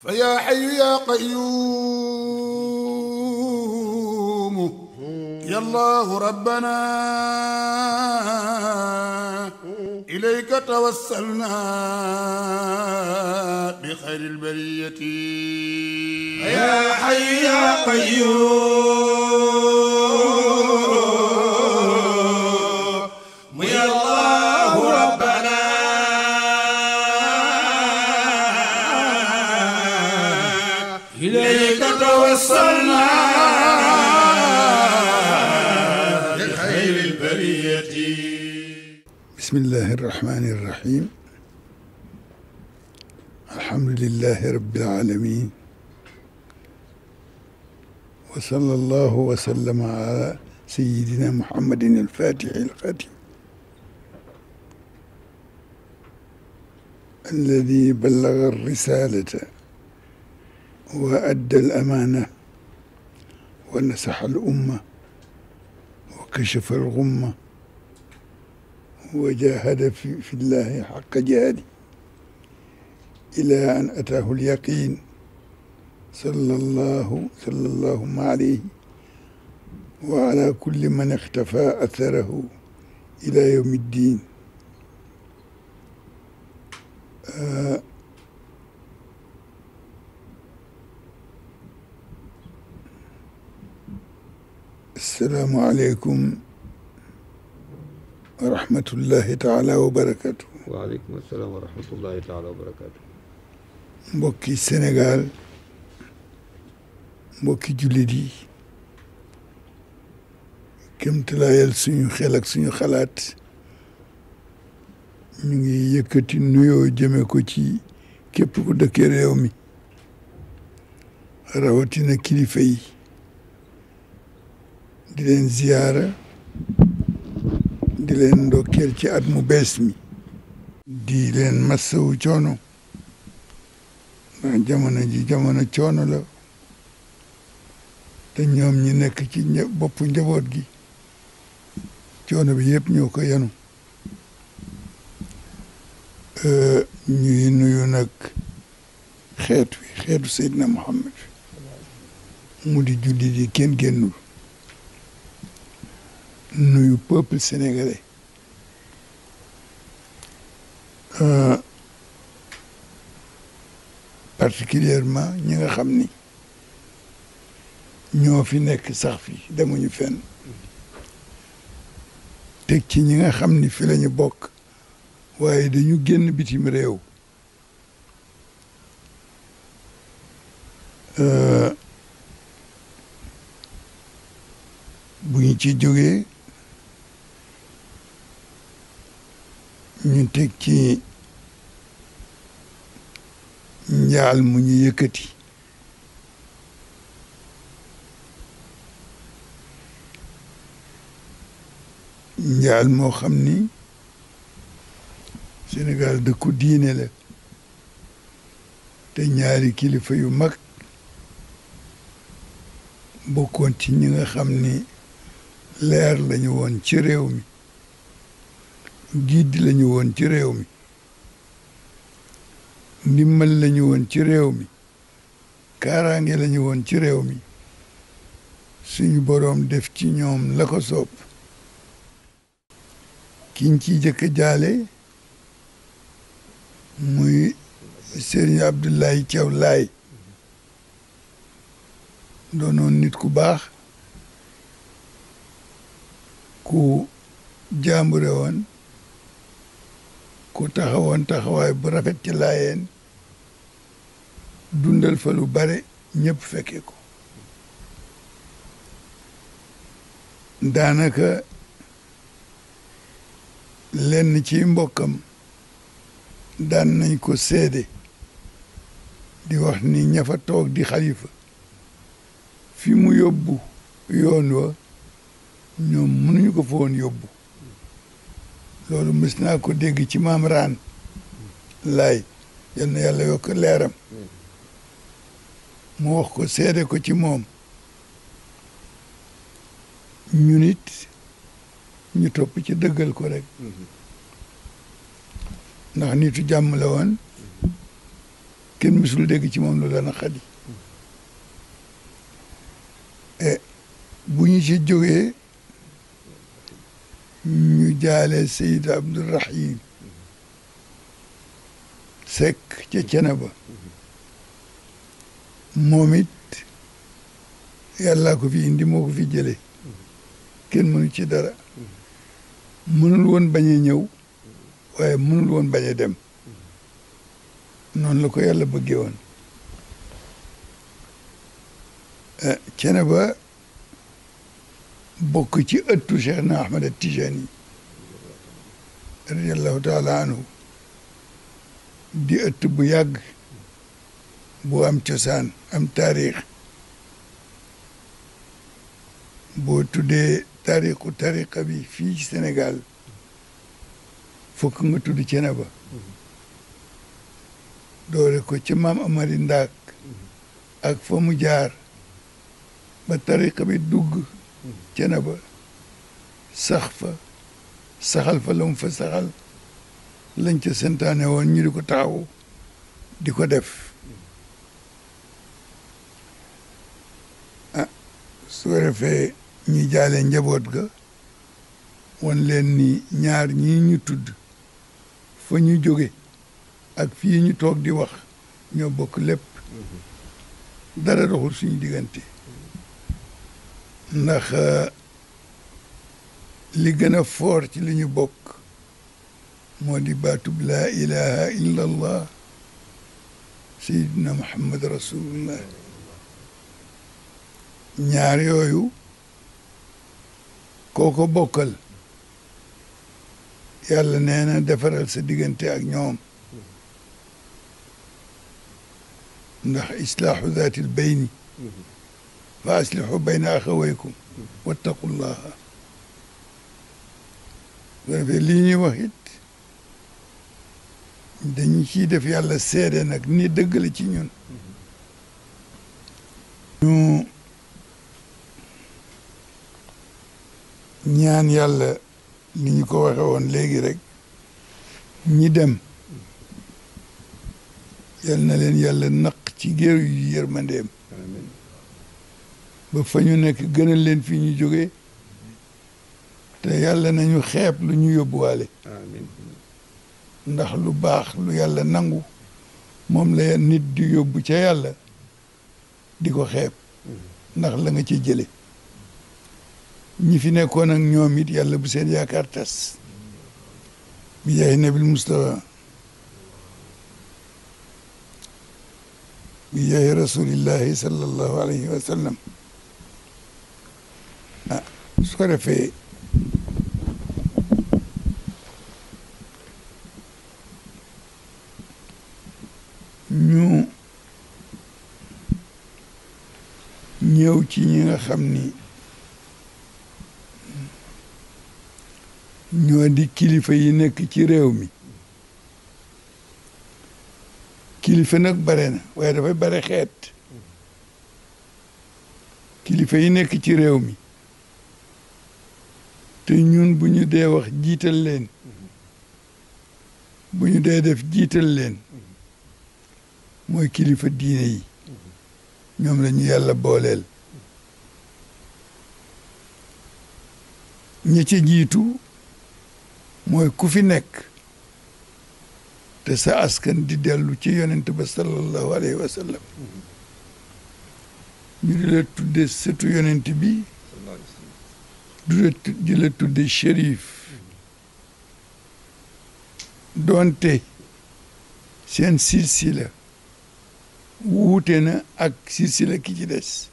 فيا حي يا قيوم يا الله ربنا إليك توسلنا بخير البرية يا حي يا قيوم يا الله ربنا إليك توسلنا بخير البرية. بسم الله الرحمن الرحيم. الحمد لله رب العالمين، وصلى الله وسلم على سيدنا محمد الفاتح الخاتم الذي بلغ الرسالة وأدى الأمانة ونصح الأمة وكشف الغمة وجاهد في الله حق جهاده إلى أن أتاه اليقين صلى الله عليه وعلى كل من اختفى أثره إلى يوم الدين. السلام عليكم ورحمة الله تعالى وبركاته. waaleykum salaam wa rahmatullahi taala wa barakaatu. mbokki Sénégal, mbokki jullit yi, kéemtalaayal suñu xel ak suñu xalaat ñu ngi yëkkati nuyoo jëme ko ci képp ku dëkkee réew mi, rawatina kilifa yi, di leen ziyaara, di leen ndokkeel ci at mu bees mi, di leen massawu coono ndax jamono ji jamono coono la, te ñoom ñi nekk ci boppu njaboot gi coono bi yëpp ñoo ko yenu. ñuy nuyu nag xeetu Seydina Muhammad mu di julli di kenn génnul, nuyu peuple sénégalais, particulièrement ñi nga xam ni ñoo fi nekk sax fi demuñu fenn, teg ci ñi nga xam ni fi lañu bokk waaye dañu génn bitim réew. bu ñu ci jógee ñu teg ci njaal mu ñu yëkkati njaal moo xam ni Sénégal dëkku diine la, te ñaari kilifa yu mag bokkoon ci ñi nga xam ni leer lañu woon ci réew mi, giid lañu woon ci réew mi, ndimmal lañu woon ci réew mi, kaaraange lañu woon ci réew mi. suñu boroom def ci ñoom la ko soob. kiñ ci jëkk jaale muy Serigne Abdoulaye Thiaw Laye, doonoon nit ku baax, ku jaambure woon, ku taxawoon taxawaay bu rafet ci Laayeen, dundal fa lu bare ñëpp fekke ko. daanaka lenn ci mbokkam daan nañ ko seede di wax ni ña fa toog di xalifa fi mu yóbbu yoon wa ñoom mënuñu ko fa woon yóbbu. loolu mës naa ko dégg ci maam Raan Laay, yal na yàlla yokk leeram, mu wax ko seede ko ci moom. ñu nit ñu topp ci dëggal ko rek, ndax nitu jàmm la woon, kenn mësul dégg ci moom lu la naqadi bu ñu ci jógee ñu jaale Seyid Abdourahim Seck ca Ceneba moom it yàllaa ko fi indi moo ko fi jëlee kenn mënu ci dara mënul woon bañ a ñëw waaye mënul woon bañ a dem noonu la ko yàlla bëggee woon Ceneba bokk ci ëttu Cheikh na Ahmad Tijani radiyallahu taala anhu di ëtt bu yàgg bu am cosaan am taarix boo tuddee taarixu tariqa bi fii ci Sénégal fokk nga tudd Ceneba doole ko ci maam Amari Ndaak ak fa mu jaar ba tariqa bi dugg Ceneba sax fa saxal fa la mu fa saxal lañ ca santaane woon ñu di ko taxaw di ko def su ko defee ñi jaale njaboot ga wan leen ni ñaar ñii ñu tudd fa ñu jóge ak fii ñu toog di wax ñoo bokk lépp dara doxul suñu diggante ndax li gën a foor ci li ñu bokk moo di baatub laa ilaha illa allah sayidina muhammad rasulullah ñaar yooyu kooko bokkal yàlla nee na defaral sa diggante ak ñoom ndax islaahu zaatil bayni fa aslihu bayna axawaykum wattaqullaha bu defee lii ñuy wax it dañu ciy def yàlla seede nag ni dëgg la ci ñun ñu ñaan yàlla ni ñu ko waxe woon léegi rek ñi dem yal na leen yàlla naq ci géeru yu yërmandeem ba fa ñu nekk gënal leen fi ñu jógee te yàlla nañu xeeb lu ñu yóbbuwaale ndax lu baax lu yàlla nangu moom la nit di yóbbu ca yàlla di ko xeeb ndax la nga ci jële ñi fi nekkoon ak ñoom it yàlla bu seen yaakaar tas bi jaay nabil mustafa bi jaay rasulillahi sallallahu alayhi wa sallam su ko defee ñu ñëw ci ñi nga xam ni ñoo di kilifa yi nekk ci réew mi kilifa nag bare na waaye dafay bare xeet kilifa yi nekk ci réew mi te ñun bu ñu dee wax jiital leen bu ñu dee def jiital leen mooy kilifa diine yi ñoom la ñu yàlla booleel ñi ci jiitu mooy ku fi nekk te sa askan di dellu ci yonent ba sallallahu alayhi wa sallam ñu di la tudde sëtu yonent bi di la tudde shérif doonte seen silsila wuute na ak silsila ki ci des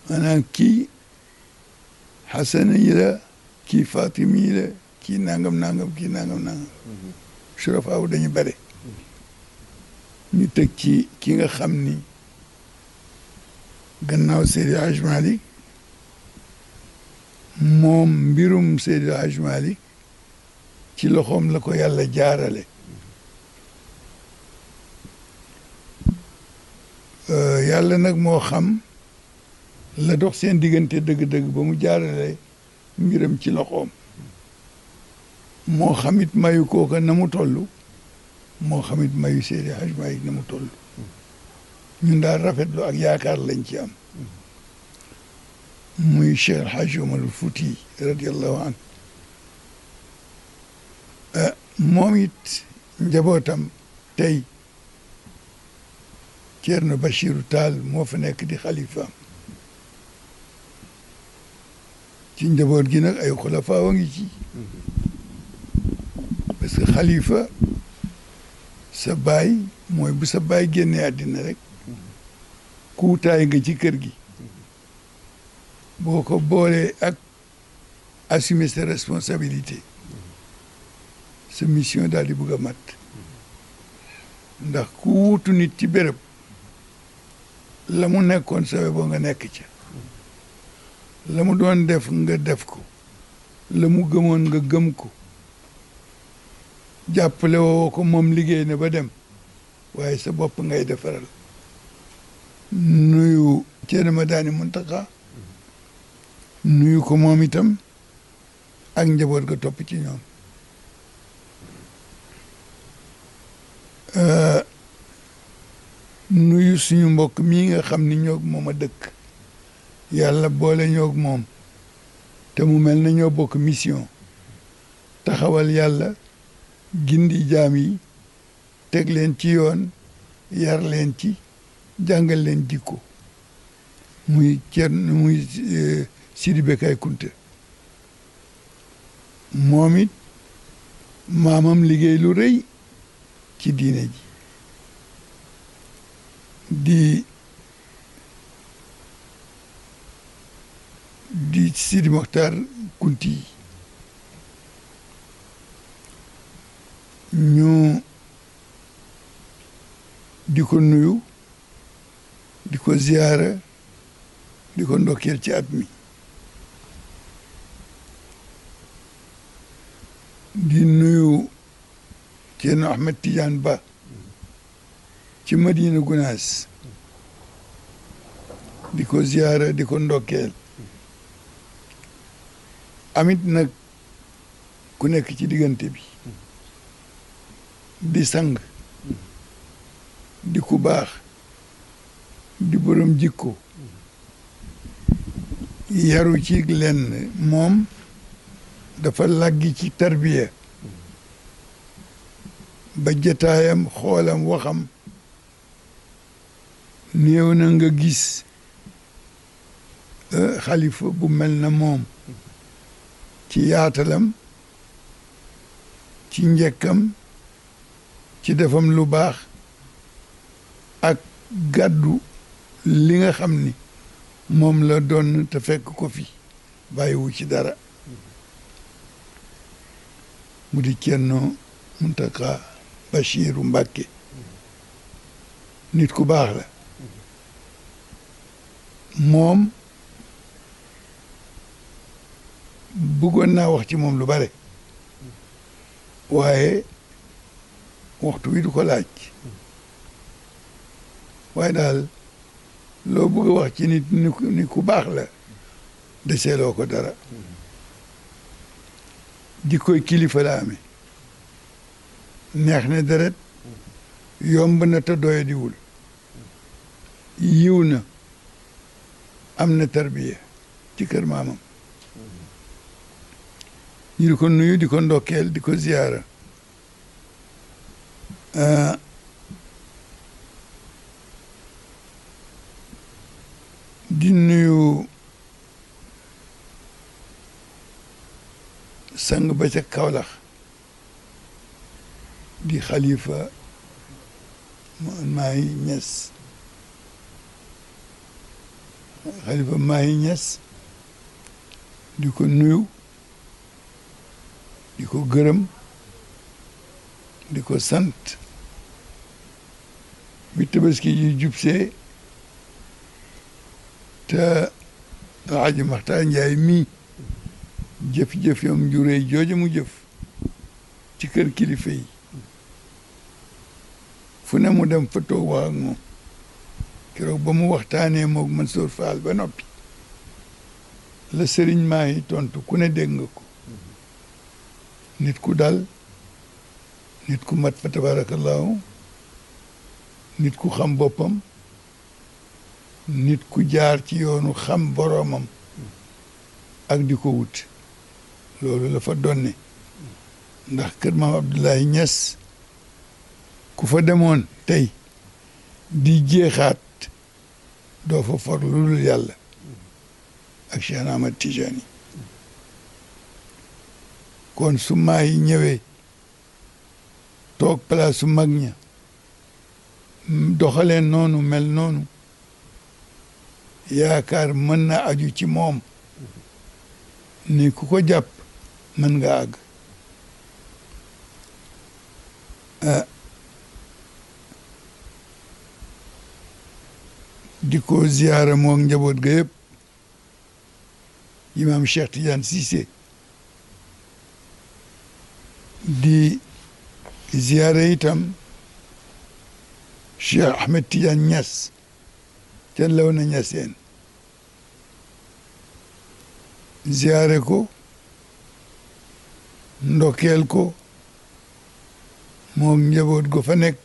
maanaam kii xasana yi la kii fatimi yi la kii nangam kii nangam surafaaw dañu bare ñu teg ci ki nga xam ni gannaaw Seydi Hajj Malik moom mbirum Seydi Hajj Malik ci loxoom la ko yàlla jaarale yàlla nag moo xam la dox seen diggante dëgg-dëgg ba mu jaarale mbiram ci loxoom moo xamit mayu kooka na mu toll moo xamit mayu Seydi Hajj Maalik na mu toll ñun daal rafetlu ak yaakaar lañ ci am muy Cheikh El Hadj Omar Fouti radiyallahu anhu moom it njabootam tey Ceerno Bachiru Taal moo fa nekk di xalifaam ci njaboot gi nag ay xulafaa wa ngi ci parce que xalifa sa baay mooy bu sa baay génnee àddina rek kuutaay nga ci kër gi boo ko boolee ak assumer ses responsabilités sa mission daal di bëgg a mat ndax ku wuutu nit ci béréb la mu nekkoon sawe boo nga nekk ca la mu doon def nga def ko la mu gëmoon nga gëm ko jàppale woo ko moom liggéey na ba dem waaye sa bopp ngay defaral nuyu Ceerno Madani Muntaqa nuyu ko moom itam ak njaboot ga topp ci ñoom nuyu suñu mbokk mii nga xam ni ñoog moom a dëkk yàlla boole ñoog moom te mu mel na ñoo bokk mission taxawal yàlla gindi jaam yi teg leen ci yoon yar leen ci jàngal leen jikko muy Sidi Bekay Kunte moom it maamam liggéey lu rëy ci diine ji di Sidi Mokhtar Kunti ñu di ko nuyu di ko ziyaara di ko ndokkeel ci at mi di nuyu Ceerno Ahmed Tidiane Ba ci Madina Gunaas di ko ziyaara di ko ndokkeel amit nag ku nekk ci diggante bi di sang di ku baax di borom jikko yaru ci lenn moom dafa laggi ci tarbiya ba jataayam xoolam waxam néew na nga gis xalifa bu mel na moom ci yaatalam ci njëkkam ci defam lu baax ak gàddu li nga xam ni moom la doon te fekk ko fi bàyyiwu ci dara mu di Ceerno Muntaqa Bachiru Mbàkke nit ku baax la moom bëggoon naa wax ci moom lu bare waaye waxtu wi du ko laaj waaye daal loo bëgg a wax ci nit ni ku baax la deseeloo ko dara jikkoy kilifa la amee neex na deret yomb na te doyadiwul yiw na am na tarbiya ci kër maamam ñu di ko nuyu di ko ndokkeel di ko ziyaara di nuyu sang ba ca Kawlax di xalifa Mahi Niass xalifa Mahi Niass di ko nuyu di ko gërëm di ko sant bi tabaski yi jubsee te Alaaji Maxtaar Njaay mii jëf-jëf yam juree jooju mu jëf ci kër kilifa yi fu ne mu dem fa toog wax ak moom keroog ba mu waxtaanee moog Mansour Fall ba noppi la sëriñ Mahi tontu ku ne dégg nga ko nit ku dal nit ku mat fa tabarakallahu nit ku xam boppam nit ku jaar ci yoonu xam boroomam ak di ko wut loolu la fa donne ndax kër maam Abdoulaye Niass ku fa demoon tey di jeexaat doo fa for lu dul yàlla ak Cheikh Ahmad Tijani kon su maay ñëwee toog place su mag ña doxalee noonu mel noonu yaakaar mën na aju ci moom ni ku ko jàpp mën nga àgg di ko ziyaara moog njaboot ga yëpp imam Cheikh Tidiane Cissé di ziyaara itam Cheikh Ahmed Tidiane Niass ca Léona Niassène ziyaare ko ndokkeel ko moog njaboot go fa nekk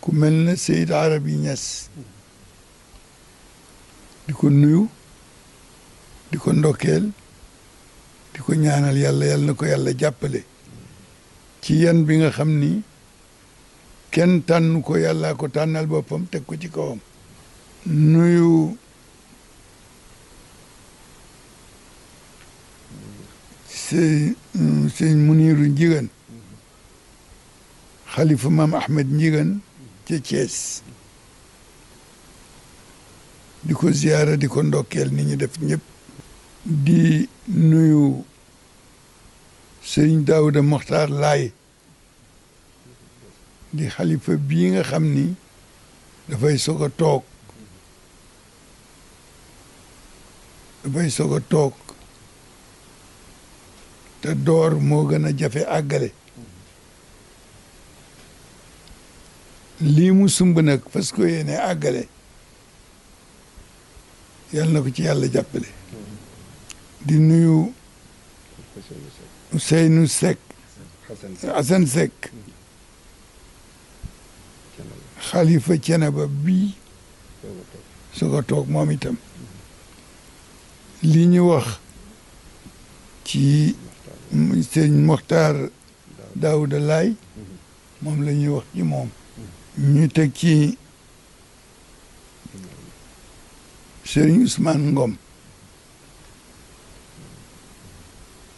ku mel na Seyd Arabi Niass di ko nuyu di ko ndokkeel di ko ñaanal yàlla yàlla na ko yàlla jàppale ci yan bi nga xam ni kenn tànn ko yàlla ko tànnal boppam teg ko ci kawam nuyu sëñ Muniru Njigan xalifa maam Ahmed Njigan ca Thiès di ko ziyaara di ko ndokkeel ni ñu def ñëpp di nuyu sëñ Daouda Mokhtar Laye di xalifa bii nga xam ni dafay soog a toog te door moo gën a jafe àggale lii mu sumb nag parce que yéene àggale yàlla na ko ci yàlla jàppale di nuyu Ousseynou Seck Assane Seck xalifa Thiénaba bii su ko toog moom itam li ñu wax ci sëñ Mokhtar Daouda Laye moom la ñuy wax ci moom ñu teg ci Serigne Ousmane Ngom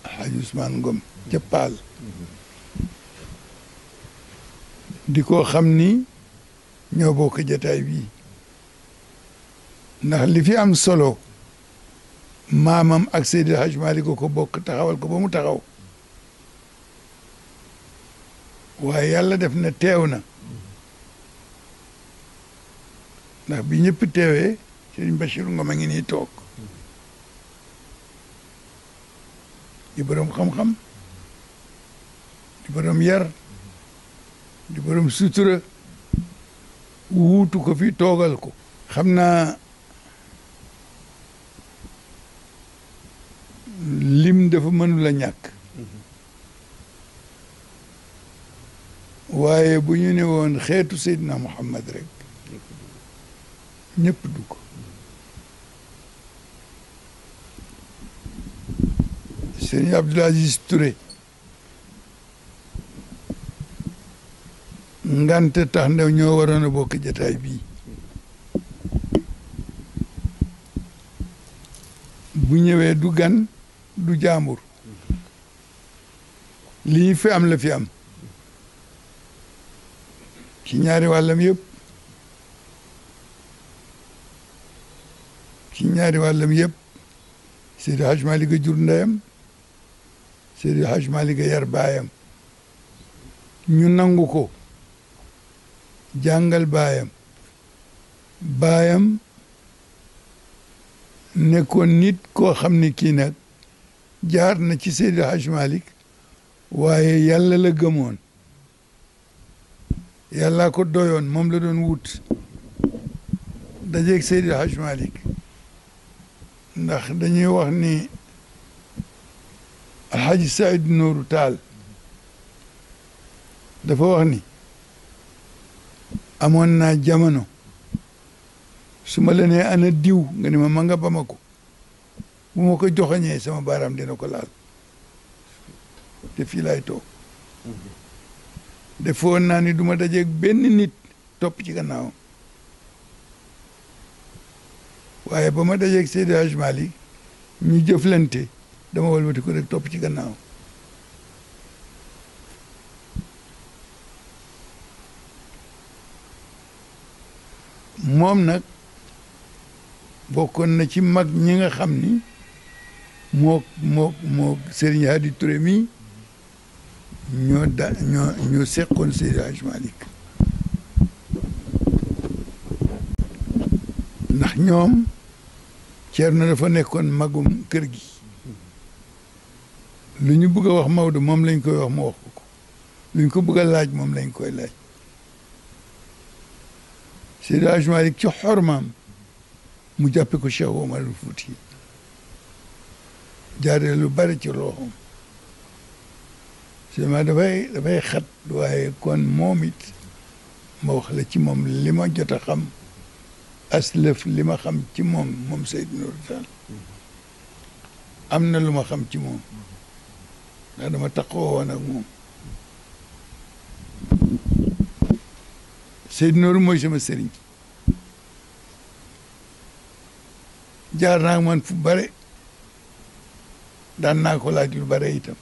Alhaji Ousmane Ngom ca Paal di ko xam ni ñoo bokk jataay bii ndax li fi am solo maamam ak Seydi El Hadji Malick ko bokk taxawal ko ba mu taxaw waaye yàlla def na teew na ndax bi ñëpp teewee Serigne Bachir Ngom a ngi nii toog di borom xam-xam di borom yar di borom sutura wuutu ko fi toogal ko xam naa lim dafa mënul a ñàkk waaye bu ñu ne woon xeetu Seydina Muhammad rek ñëpp dugg Serigne Abdoul Aziz Touré ngante tax ndew ñoo waroon a bokk jataay bii bu ñëwee du gan du jaambur lii fi am la fi am ci ñaari wàllam yëpp Seydi Hajj Malick a jur ndeyam Seydi Hajj Malick a yar baayam ñu nangu ko jàngal baayam nekkoon nit koo xam ne kii nag jaar na ci Seydi Hajj Malick waaye yàlla la gëmoon yàlla ko doyoon moom la doon wut dajeeg Seydi Hajj Malick ndax dañuy wax ni Alhaji Saïd Nourou Tall dafa wax ni amoon naa jamono su ma la nee ana diw nga ni ma nga Bamako bu ma ko joxoñee sama baaraam dina ko laal te fii laay toog defoon naa ni du ma dajeeg benn nit topp ci gannaawam waaye ba ma dajeeg Seydi Hadj Malick ñu jëflante dama walbati ko rek topp ci gannaaw moom nag bokkoon na ci mag ñi nga xam ni moo Serigne Hadi Touré mi ñoo seqoon Seydi Hadj Malick ndax ñoom Ceerno dafa nekkoon magum kër gi lu ñu bëgg a wax Maodo moom lañ koy wax mu wax ko lu ñu ko bëgg a laaj moom lañ koy laaj Seydi Hadj Malick ci xormaam mu jàppe ko Cheikh Omar al Fouti jaaree lu bari ci loxoom seulement dafay xat waaye kon moom it ma wax la ci moom li ma jot a xam aslëf li ma xam ci moom Seydou Nourou Tall am na lu ma xam ci moom ndax dama taxaw woon ak moom Seydou Nourou mooy sama sëriñ jaar naa man fu bare daan naa ko laaj lu bare itam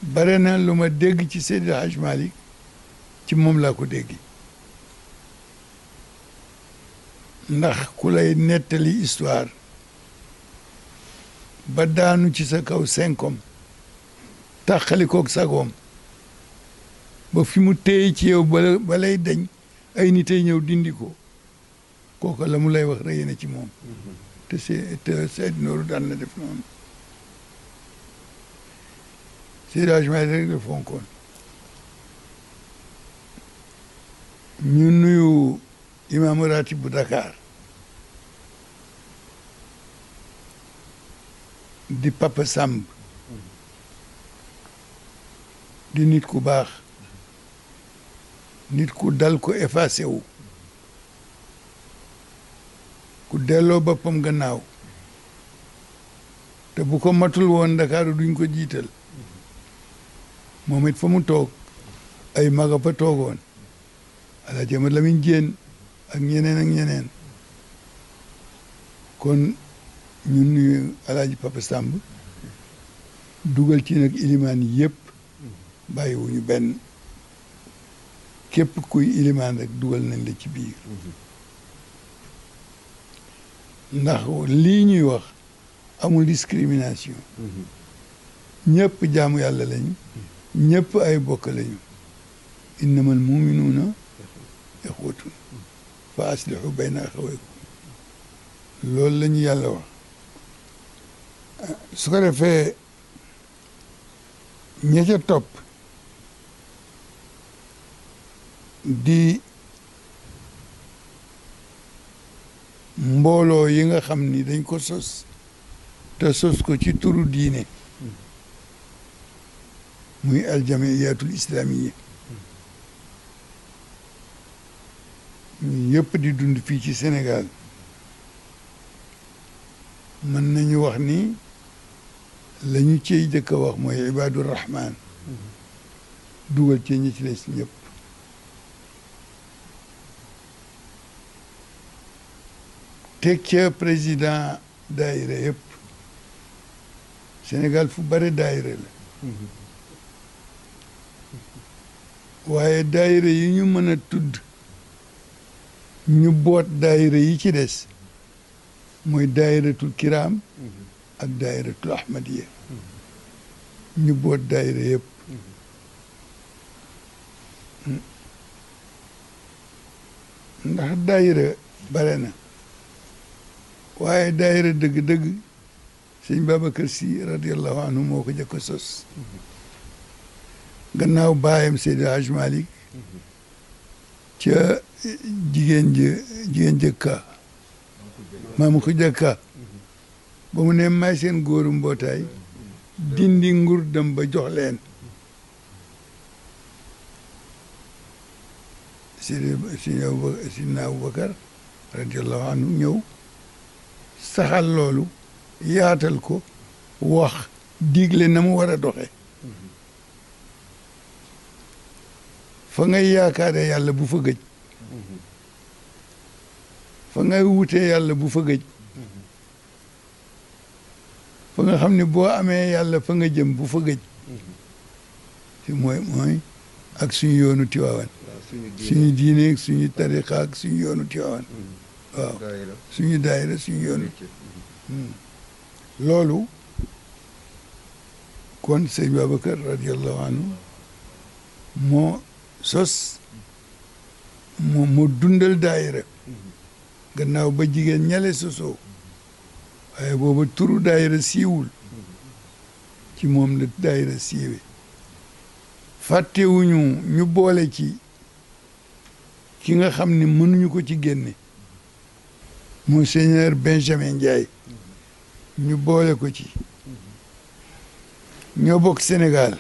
bare na lu ma dégg ci Seydi Hadj Malick ci moom laa ko dégg ndax ku lay nettali histoire ba daanu ci sa kaw senkom taxalikoog sagoom ba fi mu téye ci yow ba lay dañ ay nit ay ñëw dindi ko kooku la mu lay wax rëy na ci moom te Seydou Nourou daan na def noonu Seydi Hadj Malick rek la fonkoon ñu nuyu imaamu ratib bu Dakar di Papa Samb di nit ku baax nit ku dal ko effacé wu ku delloo boppam gannaaw te bu ko matul woon Dakar duñ ko jiital moom it fa mu toog ay maga fa toogoon Alaaji Amad Lamin Jéen ak ñeneen kon ñun nuyu Alaaji Papa Samb dugal ci nag ilimaan yëpp bàyyiwuñu benn képp kuy ilimaan rek dugal nañ la ci biir ndax lii ñuy wax amul discrimination ñëpp jaamu yàlla lañu ñëpp ay bokk lañu innamal muminuuna ixwatun fa aslihu bayna axawaykum loolu la ñu yàlla wax su ko defee ña ca topp di mbooloo yi nga xam ni dañ ko sos te sos ko ci turu diine muy aljamiyatul islamiyya ñu yëpp di dund fii ci Sénégal mën nañu wax ni la ñu ciy jëkk a wax mooy ibadur rahman dugal ci ñi ci les ñëpp teg ca président daayira yëpp Sénégal fu bare daayira la waaye daayira yi ñu mën a tudd ñu boot daayira yi ci des mooy daayiratul kiram ak daayiratul ahmadiya ñu boot daayira yëpp ndax daayira bare na waaye daayira dëgg-dëgg sëñ Babacar Sy radiallahu anhu moo ko jëkk a sos gannaaw baayam Seydi Hadj Malick ca jigéen jëkka maamu ko jëkka ba mu ne may seen góoru mbootaay dindi nguur dem ba jox leen Sidina Abubakar radiallahu anhu ñëw saxal loolu yaatal ko wax digle na mu war a doxe fa ngay yaakaare yàlla bu fa gëj fa ngay wutee yàlla bu fa gëj fa nga xam ne boo amee yàlla fa nga jëm bu fa gëj si mooy ak suñu yoonu Tiwaawan suñu diine ak suñu tariqa ak suñu yoonu Tiwaawan waaw suñu daayira suñu yoonu loolu kon sëñ Babacar radiallahu anhu moo sos moo dundal daayira gannaaw ba jigéen ñale sosoo waaye booba turu daayira siiwul ci moom la daayira siiwe fàttewuñu ñu boole ci ki nga xam ne mënuñu ko ci génne Monseigneur Benjamin Ndiaye ñu boole ko ci ñoo bokk Sénégal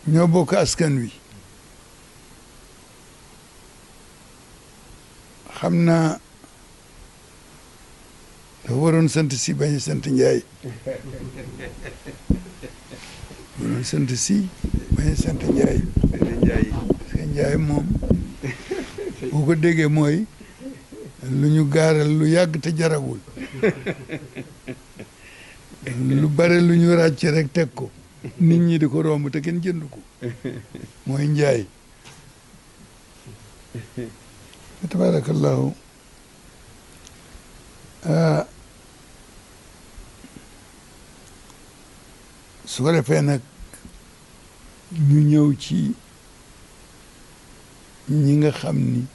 ñoo bokk askan wi xam naa dafa waroon sant si bañ a sant Ndiaye waroon sant si bañ a sant Ndiaye parce que Ndiaye moom boo ko déggee mooy lu ñu gaaral lu yàgg te jaragul lu bare lu ñu ràcc rek teg ko nit ñi di ko romb te kenn jënd ko mooy Njaay tabarakallahu su ko defee nag ñu ñëw ci ñi nga xam ni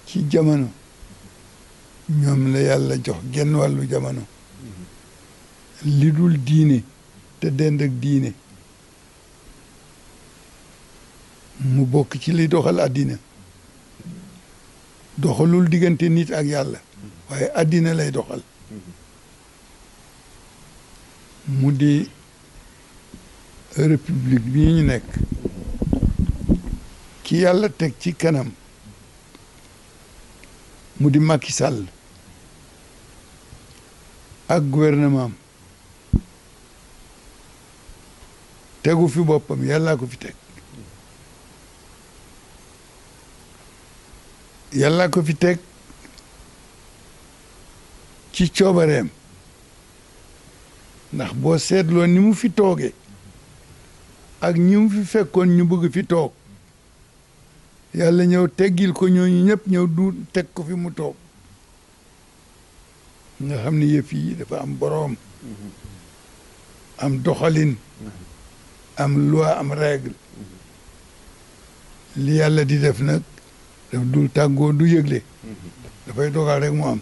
ci jamono ñoom la yàlla jox genn wàllu jamono li dul diine te dend ak diine mu bokk ci li doxal àddina doxalul diggante nit ak yàlla waaye àddina lay doxal mu di république bii ñu nekk ki yàlla teg ci kanam mu di Macky Sall ak gouvernement am tegu fi boppam yàllaa ko fi teg yàllaa ko fi teg ci coobareem ndax boo seetloo ni mu fi toogee ak ñi mu fi fekkoon ñu bëgg fi toog yàlla ñëw teggil ko ñooñu ñëpp ñëw du teg ko fi mu toog nga xam ne yëf yi dafa am boroom am doxalin am loi am règle li yàlla di def nag daf dul tàggoo du yëgle dafay dogal rek mu am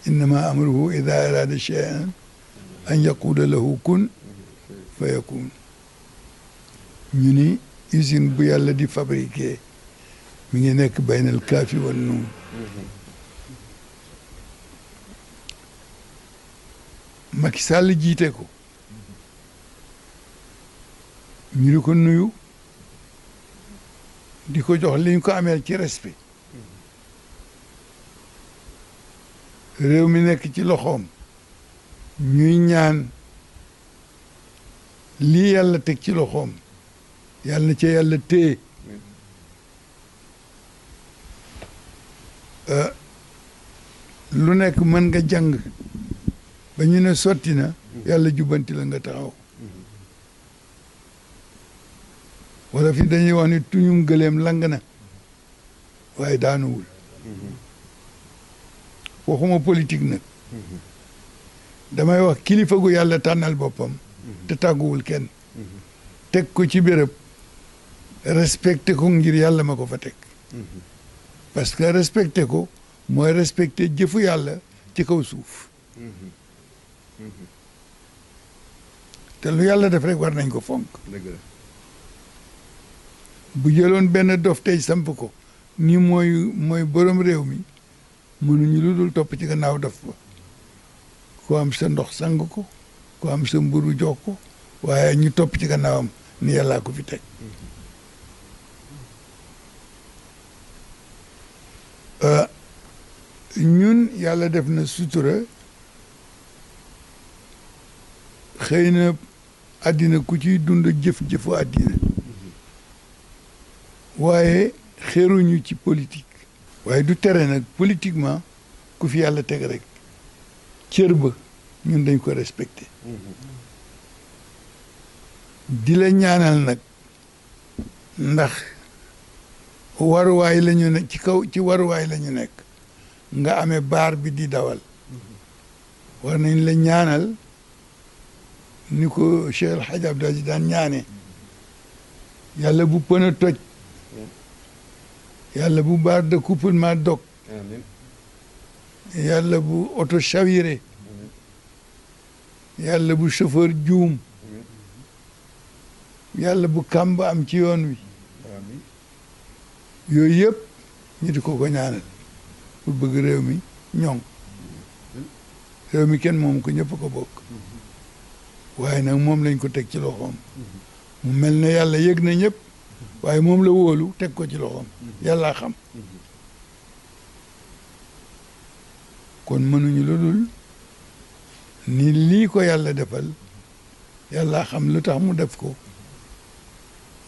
innama amruhu ida arada shay'an an yaquula lahu kun fa yakun ñu ni usine bu yàlla di fabriqué mi ngi nekk baynal kaafi wan nuun Macky Sall jiite ko ñu di ko nuyu di ko jox li ñu ko ameel ci respect réew mi nekk ci loxoom ñuy ñaan lii yàlla teg ci loxoom yàlla na ca yàlla téye lu nekk mën nga jàng ba ñu ne sotti na yàlla jubbanti la nga taxaw wala fi dañuy wax ni tuñum gëleem lang na waaye daanuwul waxuma politique nag damay wax kilifa gu yàlla tànnal boppam te tàgguwul kenn teg ko ci béréb respecté ko ngir yàlla ma ko fa teg parce que respecté ko mooy respecté jëfu yàlla ci kaw suuf te lu yàlla def rek war nañ ko fonk bu jëloon benn dof tey samp ko ni mooy borom réew mi mënuñu lu dul topp ci gannaaw dof ba ku am sa ndox sang ko ku am sa mburu jox ko waaye ñu topp ci gannaawam ni yàllaa ko fi teg ñun yàlla def na sutura xëy na àddina ku ciy dund jëf-jëfu àddina waaye xeeruñu ci politique waaye du tere nag politiquement ku fi yàlla teg rek cër ba ñun dañ ko respecté di la ñaanal nag ndax waruwaay la ñu nekk ci kaw ci waruwaay la ñu nekk nga amee baar bi di dawal war nañ la ñaanal ni ko Cheikh El Hadj Abdou Aziz daan ñaane yàlla bu pën a toj yàlla bu baar de couplement dog yàlla bu oto chaviré yàlla bu chauffeur juum yàlla bu kàmb am ci yoon wi yooyu yëpp ñu di ko ñaanal pour bëgg réew mi ñoŋ réew mi kenn moom ko ñëpp ko bokk waaye nag moom lañ ko teg ci loxoom mu mel ne yàlla yëg na ñëpp waaye moom la wóolu teg ko ci loxoom yàllaa xam kon mënuñu lu dul ni lii ko yàlla defal yàllaa xam lu tax mu def ko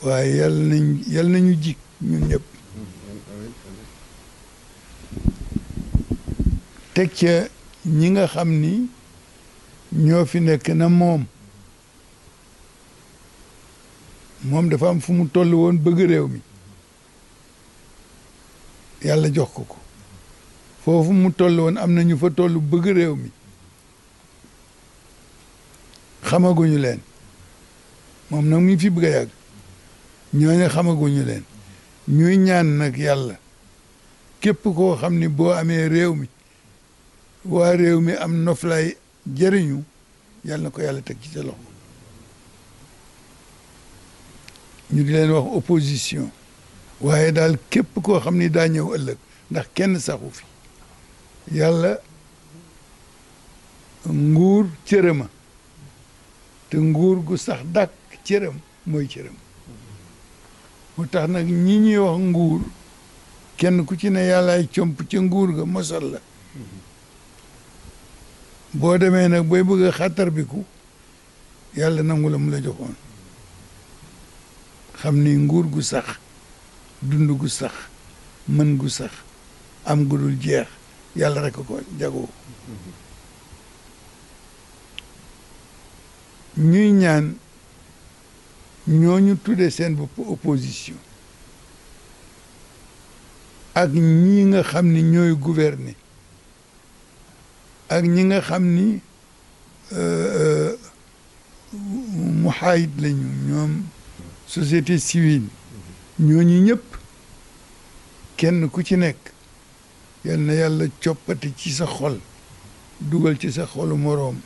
waaye yàlla nañu jik ñun ñëpp teg ca ñi nga xam ni ñoo fi nekk na moom dafa am fu mu toll woon bëgg réew mi yàlla jox ko ko foofu mu toll woon am na ñu fa toll bëgg réew mi xamaguñu leen moom nag mi fi bëgg a yàgg ñooñu xamaguñu leen ñuy ñaan nag yàlla képp koo xam ni boo amee réew mi waa réew mi am noflaay jëriñu yàlla na ko yàlla teg ci sa loxo ñu di leen wax opposition waaye daal képp koo xam ni daa ñëw ëllëg ndax kenn saxu fi yàlla nguur cërëma te nguur gu sax dàkk cërëm mooy cërëm moo tax nag ñi ñuy wax nguur kenn ku ci ne yàllaay comp ca nguur ga mosal la boo demee nag booy bëgg a xàttar biku yàlla nangu la mu la joxoon xam ni nguur gu sax dund gu sax mën gu sax am gu dul jeex yàlla rek ko jagoo ñuy ñaan ñooñu tuddee seen bopp opposition ak ñi nga xam ni ñooy gouverner ak ñi nga xam ni muhaayid lañu ñoom société civile ñooñu ñëpp kenn ku ci nekk yal na yàlla coppati ci sa xol dugal ci sa xolu moroom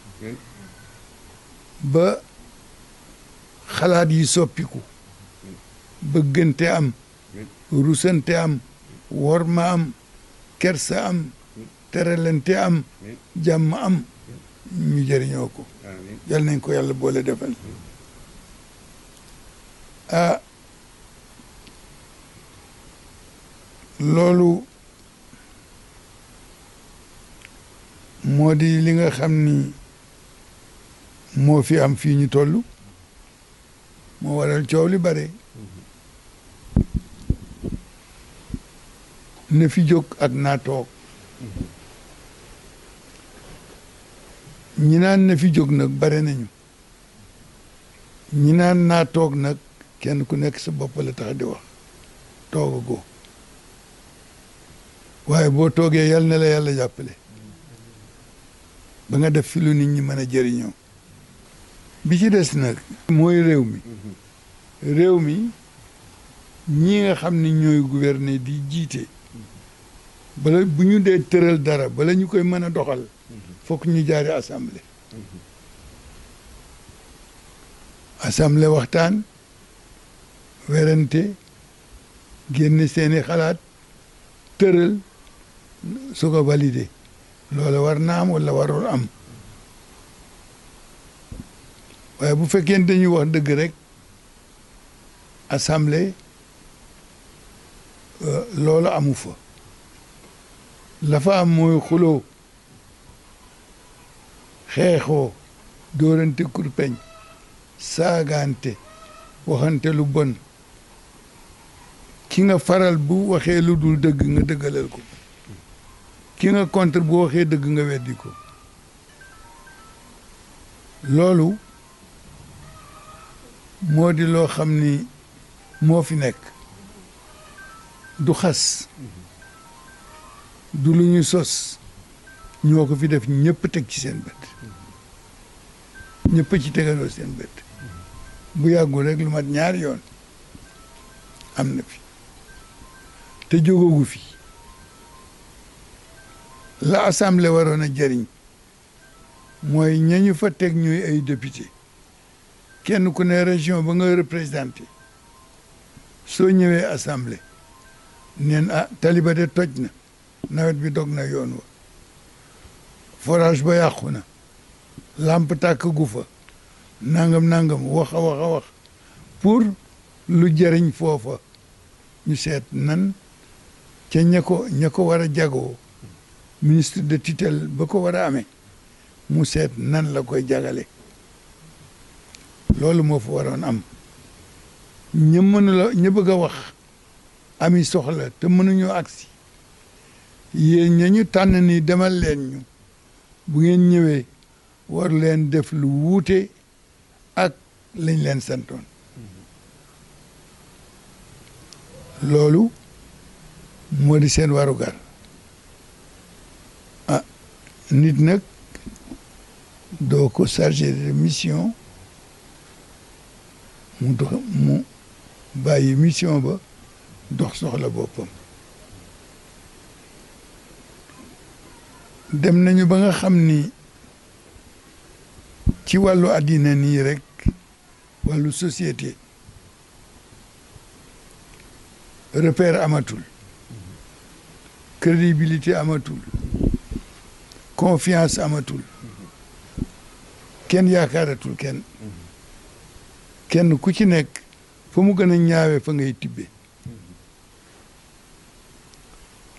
ba xalaat yi soppiku bëggante am rusante am worma am kersa am teralante am jàmm am ñu jëriñoo ko yal nañ ko yàlla boole defal loolu moo di li nga xam ni moo fi am fii ñu toll moo waral coow li bare na fi jóg ak naa toog ñi naan na fi jóg nag bare nañu ñi naan naa toog nag kenn ku nekk sa bopp la tax di wax toogagoo waaye boo toogee yal na la yàlla jàppale ba nga def fi lu nit ñi mën a jëriñoo bi ci des nag mooy réew mi ñi nga xam ni ñooy gouverner di jiite bala bu ñu dee tëral dara bala ñu koy mën a doxal fokk ñu jaari assemblée waxtaan werante génne seeni xalaat tëral su ko validé loola war na am wala warul am waaye bu fekkee dañuy wax dëgg rek assemblée loolu amu fa la fa am mooy xuloo xeexoo dóorante kurpeñ saagaante waxante lu bon ki nga faral bu waxee lu dul dëgg nga dëggalal ko ki nga contre bu waxee dëgg nga weddi ko loolu moo di loo xam ni moo fi nekk du xas du lu ñu sos ñoo ko fi def ñëpp teg ci seen bët ñëpp ci tegaloo seen bët bu yàggul rek lu mat ñaari yoon am na fi te jógogu fi la assemblée waroon a jëriñ mooy ñañu fa teg ñuy ay député kenn ku ne région ba nga représenté soo ñëwee assemblée neen taliba de toj na nawet bi dog na yoon wa forage ba yàqu na lamp tàkk gu fa nangam wax a wax pour lu jëriñ foofa ñu seet nan ca ña ko war a jagoo ministre de tutelle ba ko war a amee mu seet nan la koy jagale loolu moo fa waroon am ña bëgg a wax ami soxla te mënuñoo agsi yéen ñañu tànn ni demal leen ñu bu ngeen ñëwee war leen def lu wuute ak lañ leen santoon loolu moo di seen warugar nit nag doo ko chargé de mission mu bàyyi mission ba dox soxla boppam dem nañu ba nga xam ni ci wàllu àddina nii rek wàllu société repère amatul crédibilité amatul confiance amatul kenn yaakaaratul kenn ku ci nekk fa mu gën a ñaawe fa ngay tibbe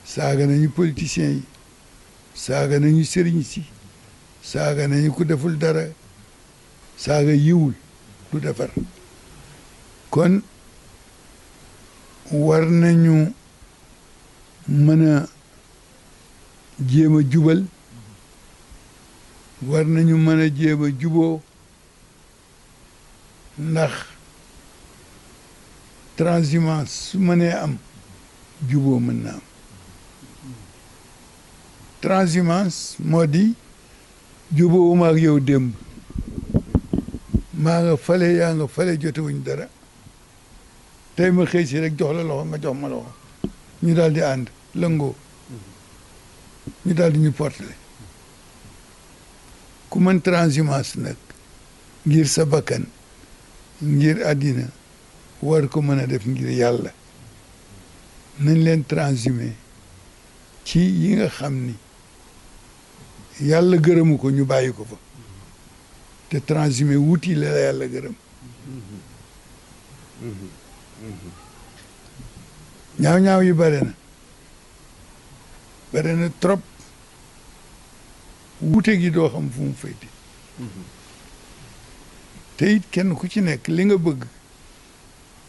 saaga nañu politiciens yi saaga nañu sëriñ si saaga nañu ku deful dara saaga yiwul du defar kon war nañu mën a jéem a jubal war nañu mën a jéem a juboo ndax transhumance su mënee am juboo mën na am transhumance moo di juboo ma ak yow démb maa nga fale yaa nga fale jotewuñ dara tey ma xëy si rek jox la loxo nga jox ma loxo ñu daal di ànd lëngoo ñu daal di ñu portale ku mën transhumance nag ngir sa bakkan ngir àddina war ko mën a def ngir yàlla nañ leen transhumé ci yi nga xam ni yàlla gërëmu ko ñu bàyyi ko fa te transhumé wuti la yàlla gërëm ñaaw-ñaaw yi bare na trop wute gi doo xam fu mu féete te it kenn ku ci nekk li nga bëgg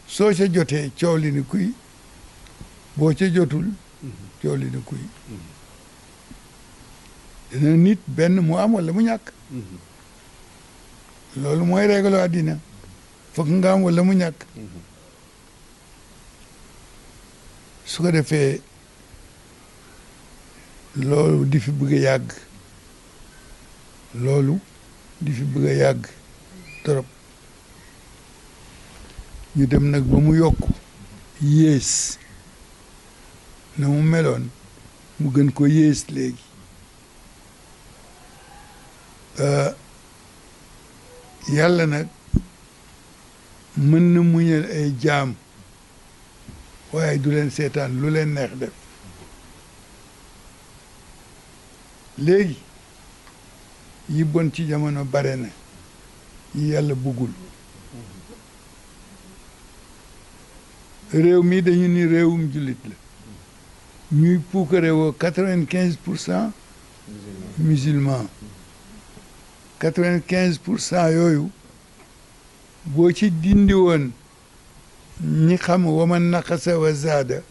soo ca jotee coow li ni kuy boo ca jotul coow li ni kuy dina nit benn mu am wala mu ñàkk loolu mooy réglo àddina foog nga am wala mu ñàkk su ko defee loolu di fi bëgg a yàgg loolu di fi bëgg a yàgg trop ñu dem nag ba mu yokk yées na mu meloon mu gën ko yées léegi yàlla nag mën na muñal ay jaam waaye du leen seetaan lu leen neex def léegi yi bon ci jamono bare na yi yàlla bëggul réew mi dañu ni réewum jullit la ñuy puukare woo 95% musulman 95% yooyu boo ci dindi woon ñi xam waman naqasa wa zaada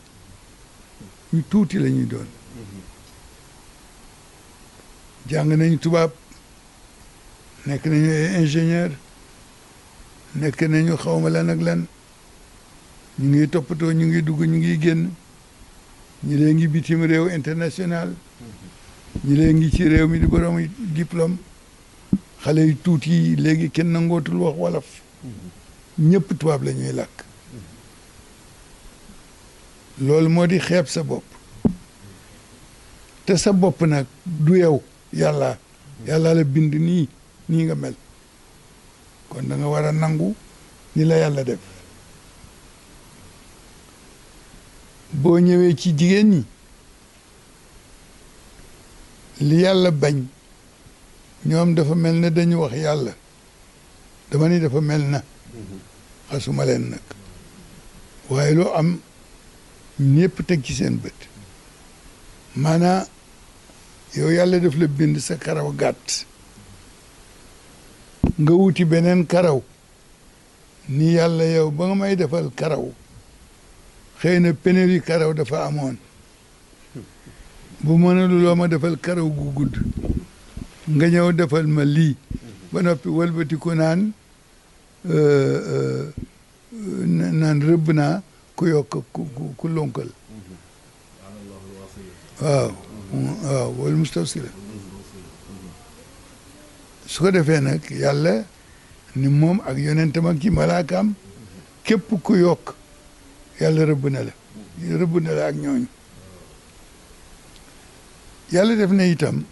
ñu tuuti la ñuy doon jàng nañu tubaab nekk nañu ay ingénieur nekk nañu xawma lan ak lan ñu ngi toppatoo ñu ngi dugg ñu ngi génn ñi lee ngi bitim réew international ñi lee ngi ci réew mi di borom diplôme xale yu tuuti yi léegi kenn nangootul wax wolof ñëpp tubaab la ñuy làkk loolu moo di xeeb sa bopp te sa bopp nag du yow yàlla la bind nii nga mel kon da nga war a nangu ni la yàlla def boo ñëwee ci jigéen ñi li yàlla bañ ñoom dafa mel ne dañu wax yàlla dama ni dafa mel na xasuma leen nag waaye loo am ñëpp teg ci seen bët maanaa yow yàlla daf la bind sa karaw gàtt nga wuti beneen karaw ni yàlla yow ba nga may defal karaw xëy na pénurie karaw dafa amoon bu mënuloo ma defal karaw gu gudd nga ñëw defal ma lii ba noppi wëlbati ko naan rëbb naa ku yokk ku lonkal waaw wal mustawsila su ko defee nag yàlla ni moom ak yonentam ak ci malaakaam képp ku yokk yàlla rëbb na la ak ñooñu yàlla def na itam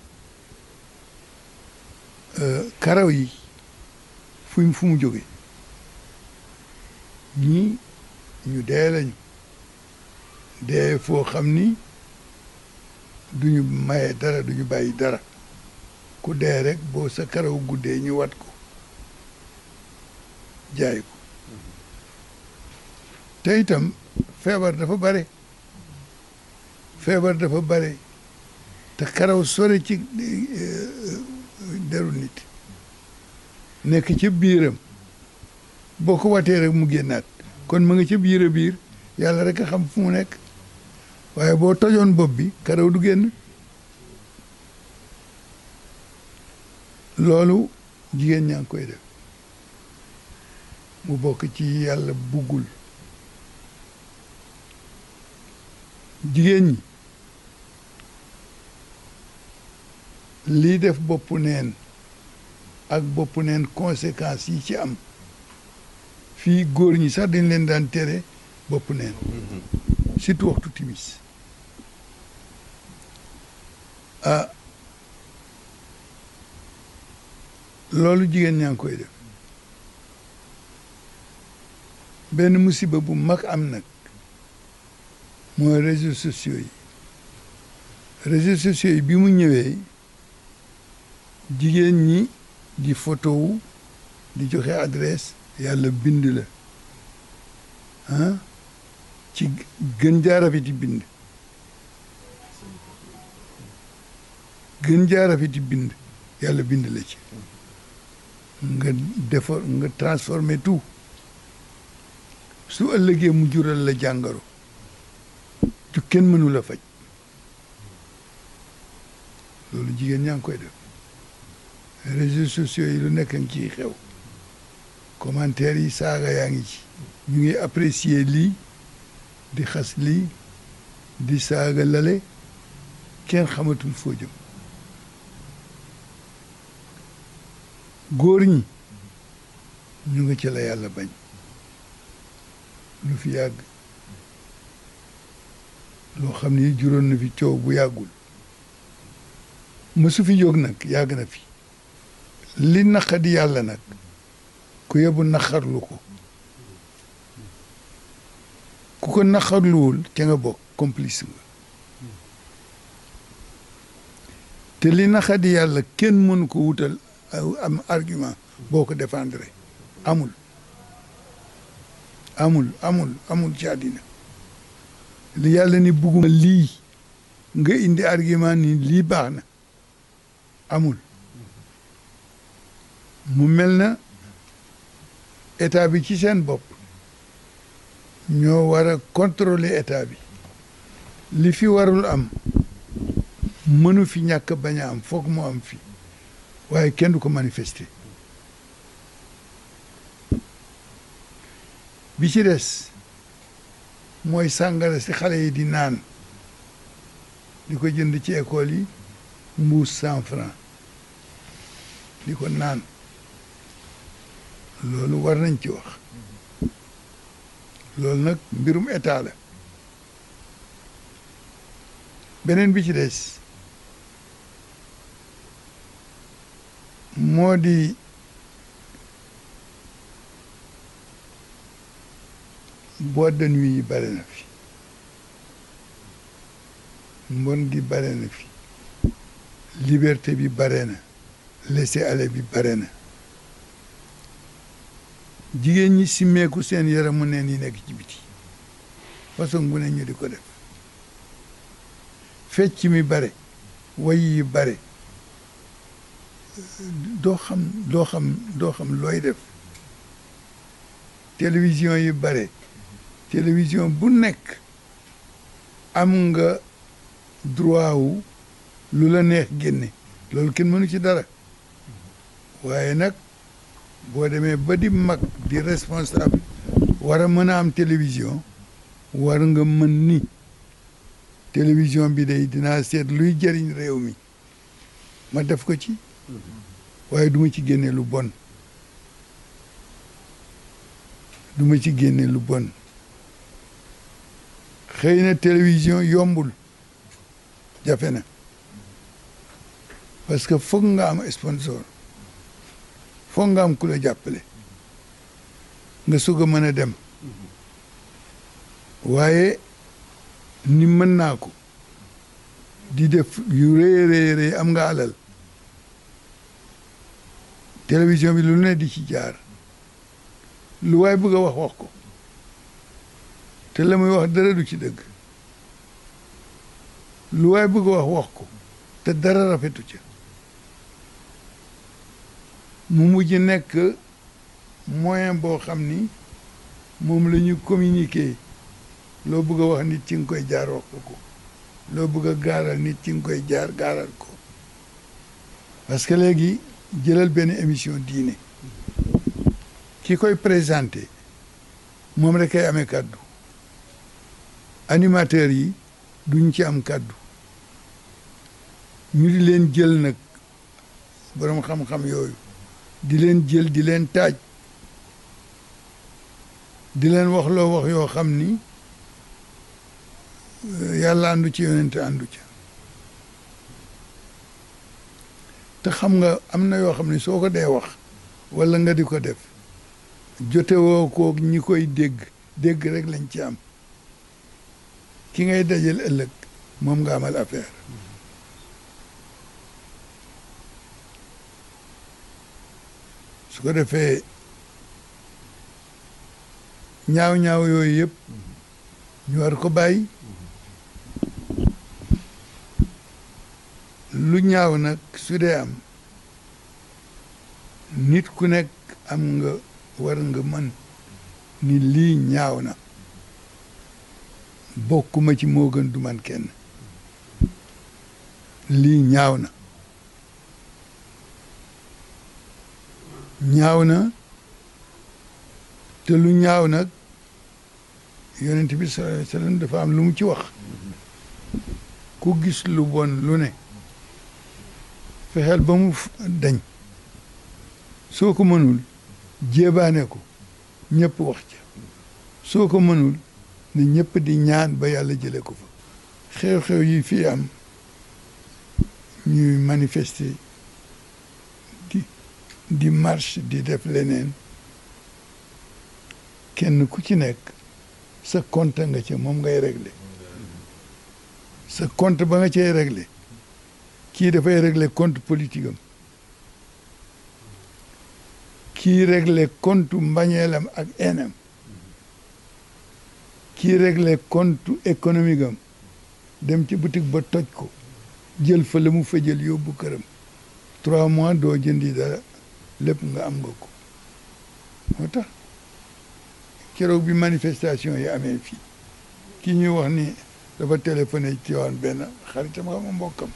karaw yi fu mu jóge ñii ñu dee lañu dee foo xam ni duñu maye dara duñu bàyyi dara ku dee rek boo sa karaw guddee ñu wat ko jaay ko te itam feebar dafa bare te karaw sore ci deru nit nekk ca biiram boo ko watee rek mu génnaat kon mu nga ca biir a biir yàlla rek a xam fu mu nekk waaye boo tojoon bopp bi karaw du génn loolu jigéen ñaa ngi koy def mu bokk ci yàlla buggul jigéen ñi lii def boppu neen ak boppu neen conséquences yi ci am fii góor ñi sax dañ leen daan tere boppu neen surtout waxtu timis loolu jigéen ñaa ngi koy def benn musiba bu mag am nag mooy réseaux sociaux yi bi mu ñëwee jigéen ñi di photo wu di joxe adresse yàlla bind la ci gën jaa rafeti bind yàlla bind la ci nga transformer tout su ëllëgee mu jural la jàngoro ju kenn mënu la faj loolu jigéen ñaa ngi koy def réseaux sociaux yi lu nekk ngi ciy xew commentaires yi saaga yaa ngi ci ñu ngi apprécier lii di xas lii di saaga lale kenn xamatul foo jëm góor ñi ñu nga ci la yàlla bañ lu fi yàgg loo xam ne juróon na fi coow bu yàggul mësu fi jóg nag yàgg na fi li naqadi yàlla nag ku yebu naqarlu ko naqarluwul ca nga bokk complice nga te li naqadi yàlla kenn mënu ko wutal am argument boo ko défendre amul amul ci àddina li yàlla ni bugguma lii nga indi argument ni lii baax na amul mu mel na état bi ci seen bopp ñoo war a contrôler état bi li fi warul am mënu fi ñàkk bañ a am foog mu am fi waaye kenn du ko manifester bi ci des mooy sàngara si xale yi di naan di ko jënd ci école yi mbuus 100 francs di ko naan loolu war nañ ci wax loolu nag mbirum état la beneen bi ci des moo di boîte de nuit yi bare na fi mbon gi bare na fi liberté bi bare na laisser-aller bi bare na jigéen ñi simmeeku seen yaramu neen yi nekk ci biti façon bu ne ñu di ko def fecc mi bare way yi bare doo xam looy def télévision yi bare télévision bu nekk am nga droit wu lu la neex génne loolu kenn mënu ci dara waaye nag boo demee ba di mag di responsable war a mën a am télévision war nga mën ni télévision bi day dinaa seet luy jëriñ réew mi ma def ko ci waaye duma ci génne lu bon duma ci génne lu bon xëy na télévision yombul jafe na parce que foog nga am sponsor foog nga am ku la jàppale nga sug a mën a dem waaye ni mën naa ko di def yu rëy am nga alal télévision bi lu ne di ci jaar lu waay bëgg a wax ko te la muy wax dara du ci dëgg lu waay bëgg a wax ko te dara rafetu ca mu mujj nekk moyen boo xam ni moom la ñu communiquer loo bëgg a wax nit ci nga koy jaar wax ko loo bëgg a gaaral nit ci nga koy jaar gaaral ko parce que léegi jëlal benn émission diine ki koy présenté moom rek kay amee kàddu animateurs yi duñ ci am kàddu ñu di leen jël nag borom xam-xam yooyu di leen jël di leen taaj di leen wax loo wax yoo xam ni yàlla àndu ci yonente àndu ca te xam nga am na yoo xam ne soo ko dee wax wala nga di ko def jotewoo ko ñi koy dégg rek lañ ci am ki ngay dajal ëllëg moom nga amal affaire su ko defee ñaaw yooyu yëpp ñu war ko bàyyi lu ñaaw nag su dee am nit ku nekk am nga war nga mën ni lii ñaaw na bokkuma ci moo gën du man kenn lii ñaaw na te lu ñaaw nag yonent bi sallallahu alayhi wa sallam dafa am lu mu ci wax ku gis lu bon lu ne fexeel ba mu dañ soo ko mënul jéebaane ko ñëpp wax ca soo ko mënul ne ñëpp di ñaan ba yàlla jële ko fa xew-xew yi fii am ñuy manifester di marche di def leneen kenn ku ci nekk sa compte nga ca moom ngay régler sa compte ba nga cay régler kii dafay régler compte politique am kii régler compte mbañeelam ak enam kii régler compte économique am dem ci boutique ba toj ko jël fa la mu fa jël yóbbu këram 3 mois doo jëndi dara lépp nga am nga ko moo tax keroog bi manifestation yi amee fii kii ñuy wax ni dafa téléphoné ci woon benn xaritam xam nga mbokkam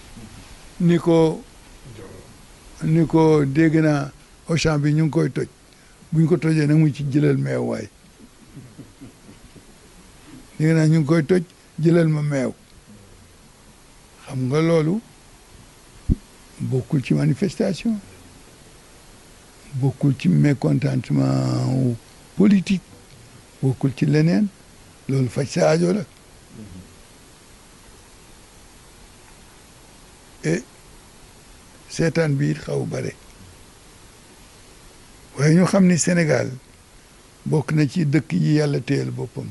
ni ko dégg naa Auchan bi ñu ngi koy toj buñ ko tojee nag mu ci jëlal meew waay dégg naa ñu ngi koy toj jëlal ma meew xam nga loolu bokkul ci manifestation bokkul ci mécontentement politique bokkul ci leneen loolu faj sa aajo la et seetaan bi it xaw bare waaye ñu xam ni Sénégal bokk na ci dëkk yi yàlla téyel boppam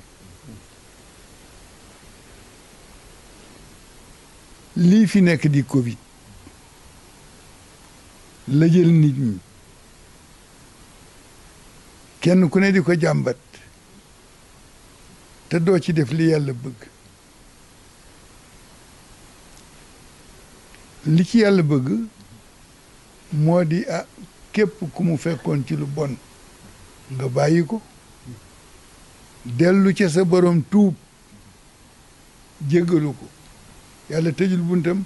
lii fi nekk di Covid la jël nit ñi kenn ku ne di ko jàmbat te doo ci def li yàlla bëgg li ci yàlla bëgg moo di képp ku mu fekkoon ci lu bon nga bàyyi ko dellu ca sa borom tuub jéggalu ko yàlla tëjul buntam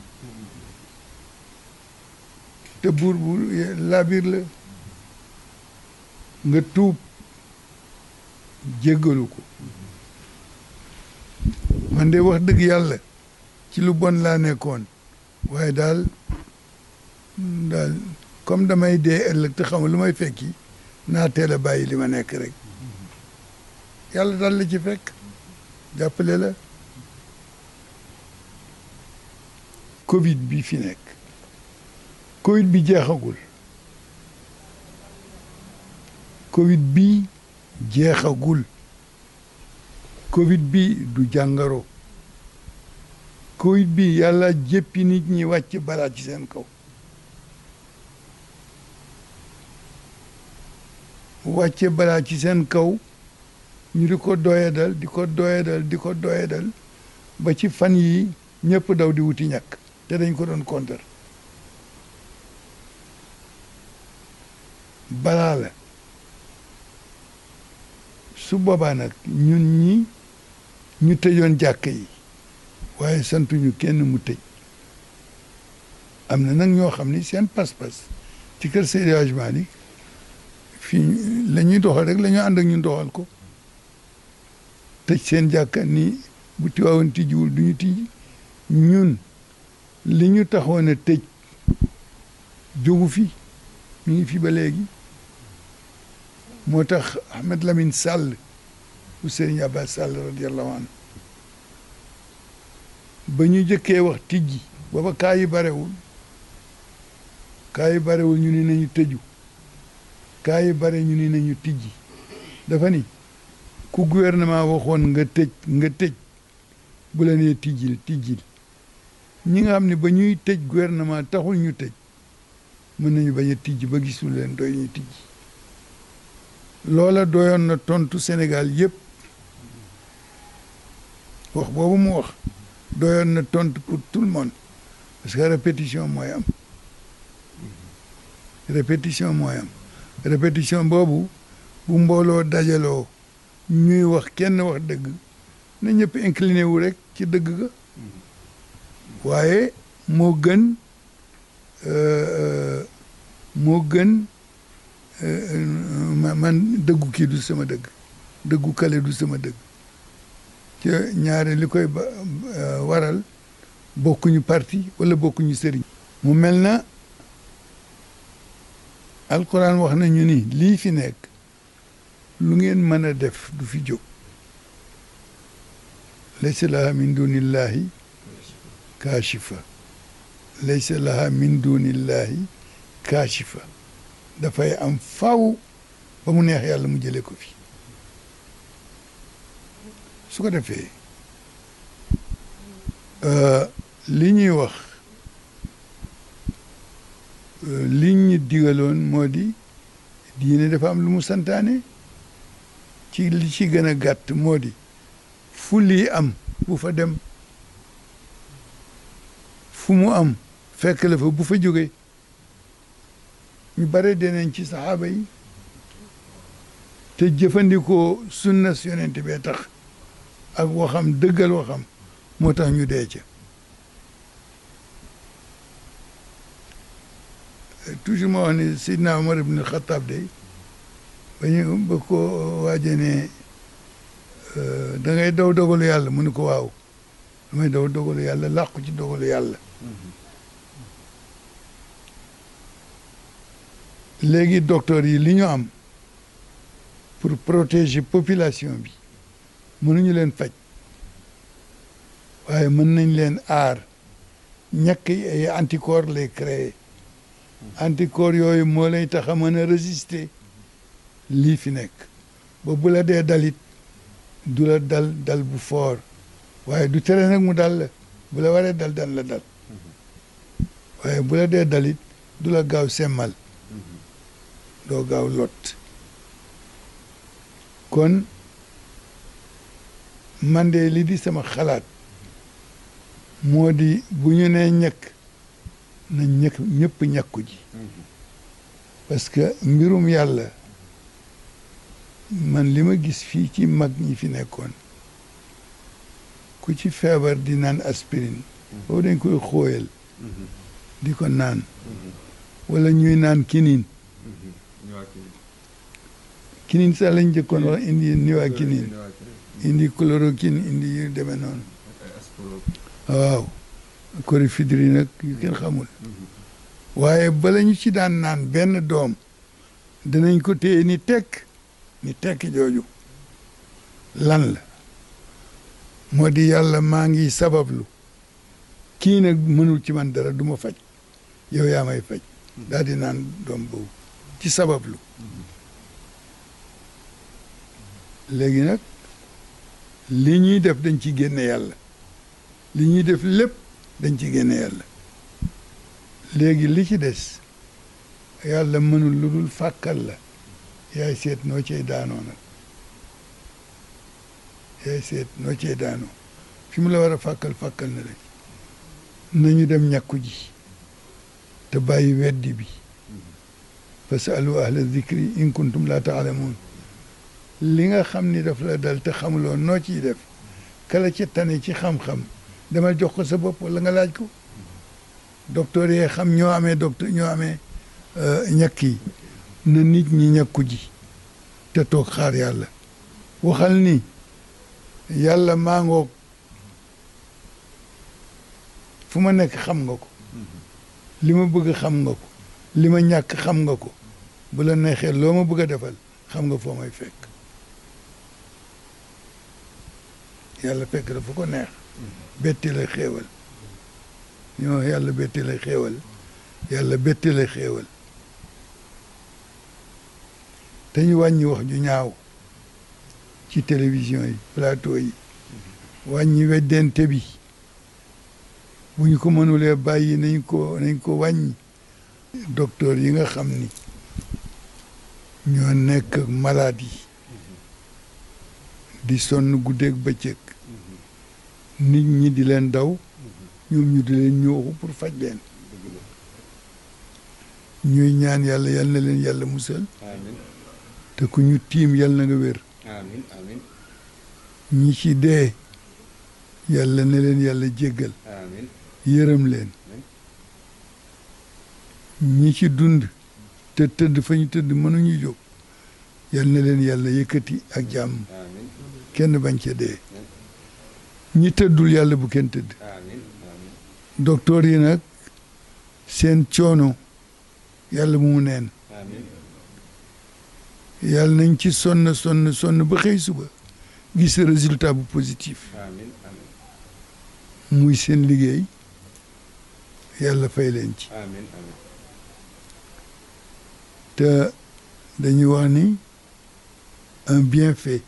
te buur bu laabir la nga tuub jéggalu ko man de wax dëgg yàlla ci lu bon laa nekkoon waaye daal comme damay dee ëllëg te xam lu may fekki naa teel a bàyyi li ma nekk rek yàlla daal la ci fekk jàppale la Covid bi fi nekk Covid bi jeexagul Covid bi jeexagul Covid bi du jàngaro Covid bi yàlla jéppi nit ñi wàcc balaa ci seen kaw wàcce balaa ci seen kaw ñu di ko doyadal di ko doyadal di ko doyadal ba ci fan yi ñëpp daw di wuti ñàkk te dañ ko doon kontar balaa la su boobaa nag ñun ñi ñu tëjoon jàkk yi waaye santuñu kenn mu tëj am na nag ñoo xam ni seen pas-pas ci kër Seydi Hadji Malick fii la ñuy doxal rek la ñu ànd ak ñun doxal ko tëj seen jàkka ni bu Tiwaawan tijjiwul du ñu tijji ñun li ñu taxoon a tëj jógu fi mi ngi fi ba léegi moo tax Ahmed Lamine Sall bu Serigne Abbas Sall radiyallahu anhu ba ñu jëkkee wax tijji booba kaa yi barewul ñu ni nañu tëju kaa yi bare ñu ni nañu tijji dafa ni ku gouvernement waxoon nga tëj bu la nee tijjil ñi nga xam ne ba ñuy tëj gouvernement taxul ñu tëj mën nañu bañ a tijji ba gisul leen doy ñu tijji loola doyoon na tontu Sénégal yëpp wax boobu mu wax doyoon na tontu pour tout le monde parce que répétition mooy am répétition boobu bu mbooloo dajaloo ñuy wax kenn wax dëgg na ñëpp incliné wu rek ci dëgg ga waaye moo gën man dëggu kii du sama dëgg dëggu kale du sama dëgg ci ñaare li koy waral bokkuñu parti wala bokkuñu sëriñ mu mel na alquran wax nañu ni lii fi nekk lu ngeen mën a def du fi jóg laysa laha min dunillahi kaashifa laysa laha min dunillahi kaashifa dafay am faw ba mu neex yàlla mu jëlee ko fi su ko defee li ñuy wax li ñu digaloon moo di diine dafa am lu mu santaane ci li ci gën a gàtt moo di fu lii am bu fa dem fu mu am fekk la fa bu fa jógee ñu bare deneen ci saxaaba yi te jëfandikoo sunna yonent bee tax ak waxam dëggal waxam moo tax ñu dee ca toujours ma wax ni Seydina Omar ibn Khattab de ba ko waaje ne da ngay daw dogalu yàlla mu ne ko waaw damay daw dogalu yàlla làqu ci dogalu yàlla léegi docteur yi li ñu am pour protéger population bi mënuñu leen faj waaye mën nañ leen aar ñàkk ay anticorps lay créer anticorps yooyu moo lay tax a mën a résister lii fi nekk ba bu la dee dalit du la dal bu fort waaye du tere nag mu dal la bu la waree dal la dal waaye bu la dee dalit du la gaaw semmal doo gaaw lot kon man de li di sama xalaat moo di bu ñu nee ñàkk na ñëpp ñàkku ji parce que mbirum yàlla man li ma gis fii ci mag ñi fi nekkoon ku ci feebar di naan aspirine boobu dañ koy xóoyal di ko naan wala ñuy naan kinin kinin sax lañ njëkkoon wax indi niwaa kinin indi chloroquine indi yu demee noonu waaw corifidri nag yu kenn xamul waaye bala ñu ci daan naan benn doom danañ ko téye ni tekk jooju lan la moo di yàlla maa ngi sabablu kii nag mënul ci man dara du ma faj yow yaa may faj daal di naan doom boobu ci sabablu léegi nag li ñuy def dañ ci génne yàlla li ñuy def lépp dañ ci génne yàlla léegi li ci des yàlla mënul lu dul fàkkal la yaay seet noo cey daanoo nag yaay seet noo cey daanoo fi mu la war a fàkkal na rek nañu dem ñàkku ji te bàyyi weddi bi fasalu ahla zikri in kuntum la taalamuun li nga xam ni daf la dal te xamuloo noo ciy def kala ci tane ci xam-xam demal jox ko sa bopp wala nga laaj ko docteur yee xam ñoo amee ñàkk yi na nit ñi ñàkku ji te toog xaar yàlla waxal ni yàlla maa ngoog fu ma nekk xam nga ko li ma bëgg xam nga ko li ma ñàkk xam nga ko bu la neexee loo ma bëgg a defal xam nga foo may fekk yàlla fekk la fu ko neex betti lay xéewal ñoo yàlla betti lay xéewal yàlla betti lay xéewal te ñu wàññi wax ju ñaaw ci télévision yi plateau yi wàññi weddente bi bu ñu ko mënulee bàyyi nañ ko wàññi docteur yi nga xam ni ñoo nekk ak malade yi di sonn guddeeg bëccëg nit ñi di leen daw ñoom ñu di leen ñooxu pour faj leen ñuy ñaan yàlla yal na leen yàlla musal te ku ñu tiim yal na nga wér ñi ci dee yàlla na leen yàlla jéggal yërëm leen ñi ci dund te tëdd fa ñu tëdd mënuñu jóg yal na leen yàlla yëkkati ak jàmm kenn bañ ca dee ñi tëddul yàlla bu kenn tëdd docteur yi nag seen coono yàlla mu neen yàlla nañ ci sonn ba xëy suba gis résultat bu positif muy seen liggéey yàlla fay leen ci te dañuy wax ni un bienfait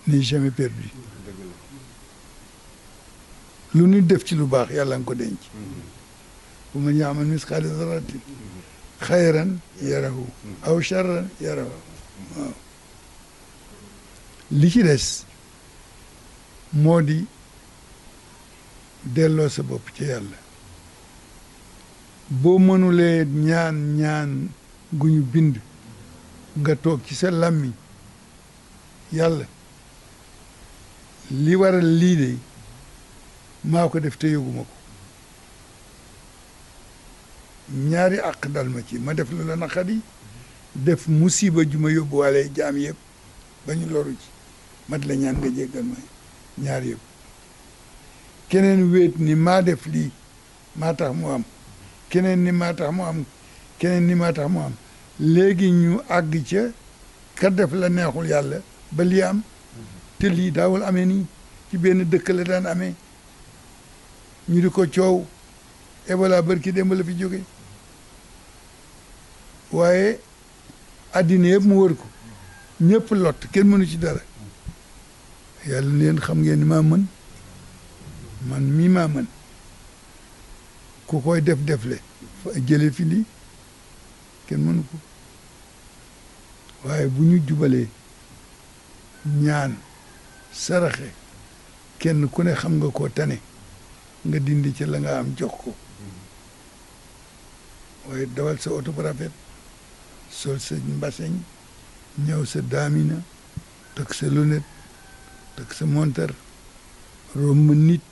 n'est jamais perdu lu ñu def ci lu baax yàlla nga ko denc bu man ya'mal misqaala zarratin xayran yarahu aw charran yarahu waaw li ci des moo di delloo sa bopp ci yàlla boo mënulee ñaan gu ñu bind nga toog ci sa làmmiñ yàlla li waral lii de maa ko def te yëguma ko ñaari àq dal ma ci ma def lu la naqari def musiba ju ma yóbbuwaale jaam yëpp ba ñu loru ci mat la ñaan nga jéggal ma ñaar yëpp keneen wéet ni maa def lii maa tax mu am keneen ni maa tax mu am keneen ni maa tax mu am léegi ñu àgg ca ka def la neexul yàlla ba lii am te lii daawul amee nii ci benn dëkk la daan amee ñu di ko coow Ebola barki démb la fi jóge waaye addina yëpp mu wër ko ñëpp lot kenn mënu ci dara yàlla leen xam ngeen ni maa mën man mii maa mën ku koy defle jële fi lii kenn mënu ko waaye bu ñu jubalee ñaan saraxe kenn ku ne xam nga koo tane nga dindi ci la nga am jox ko waaye dawal sa oto bu rafet sol sa mbaseñ ñëw sa daamina takk sa lunette takk sa montar romb nit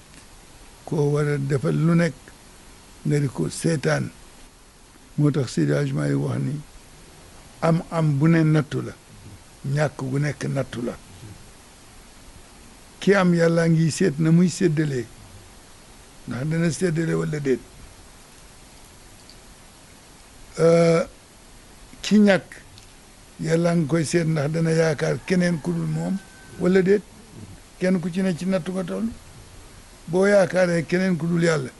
koo war a defal lu nekk nga di ko seetaan moo tax Seydi Hadji Malick wax ni am bu ne nattu la ñàkk gu nekk nattu la ki am yàlla ngi seet na muy séddalee ndax dana séddale wala déet ki ñàkk yàlla ngi koy seet ndax dana yaakaar keneen ku dul moom wala déet kenn ku ci ne ci nattu nga toll boo yaakaaree keneen ku dul yàlla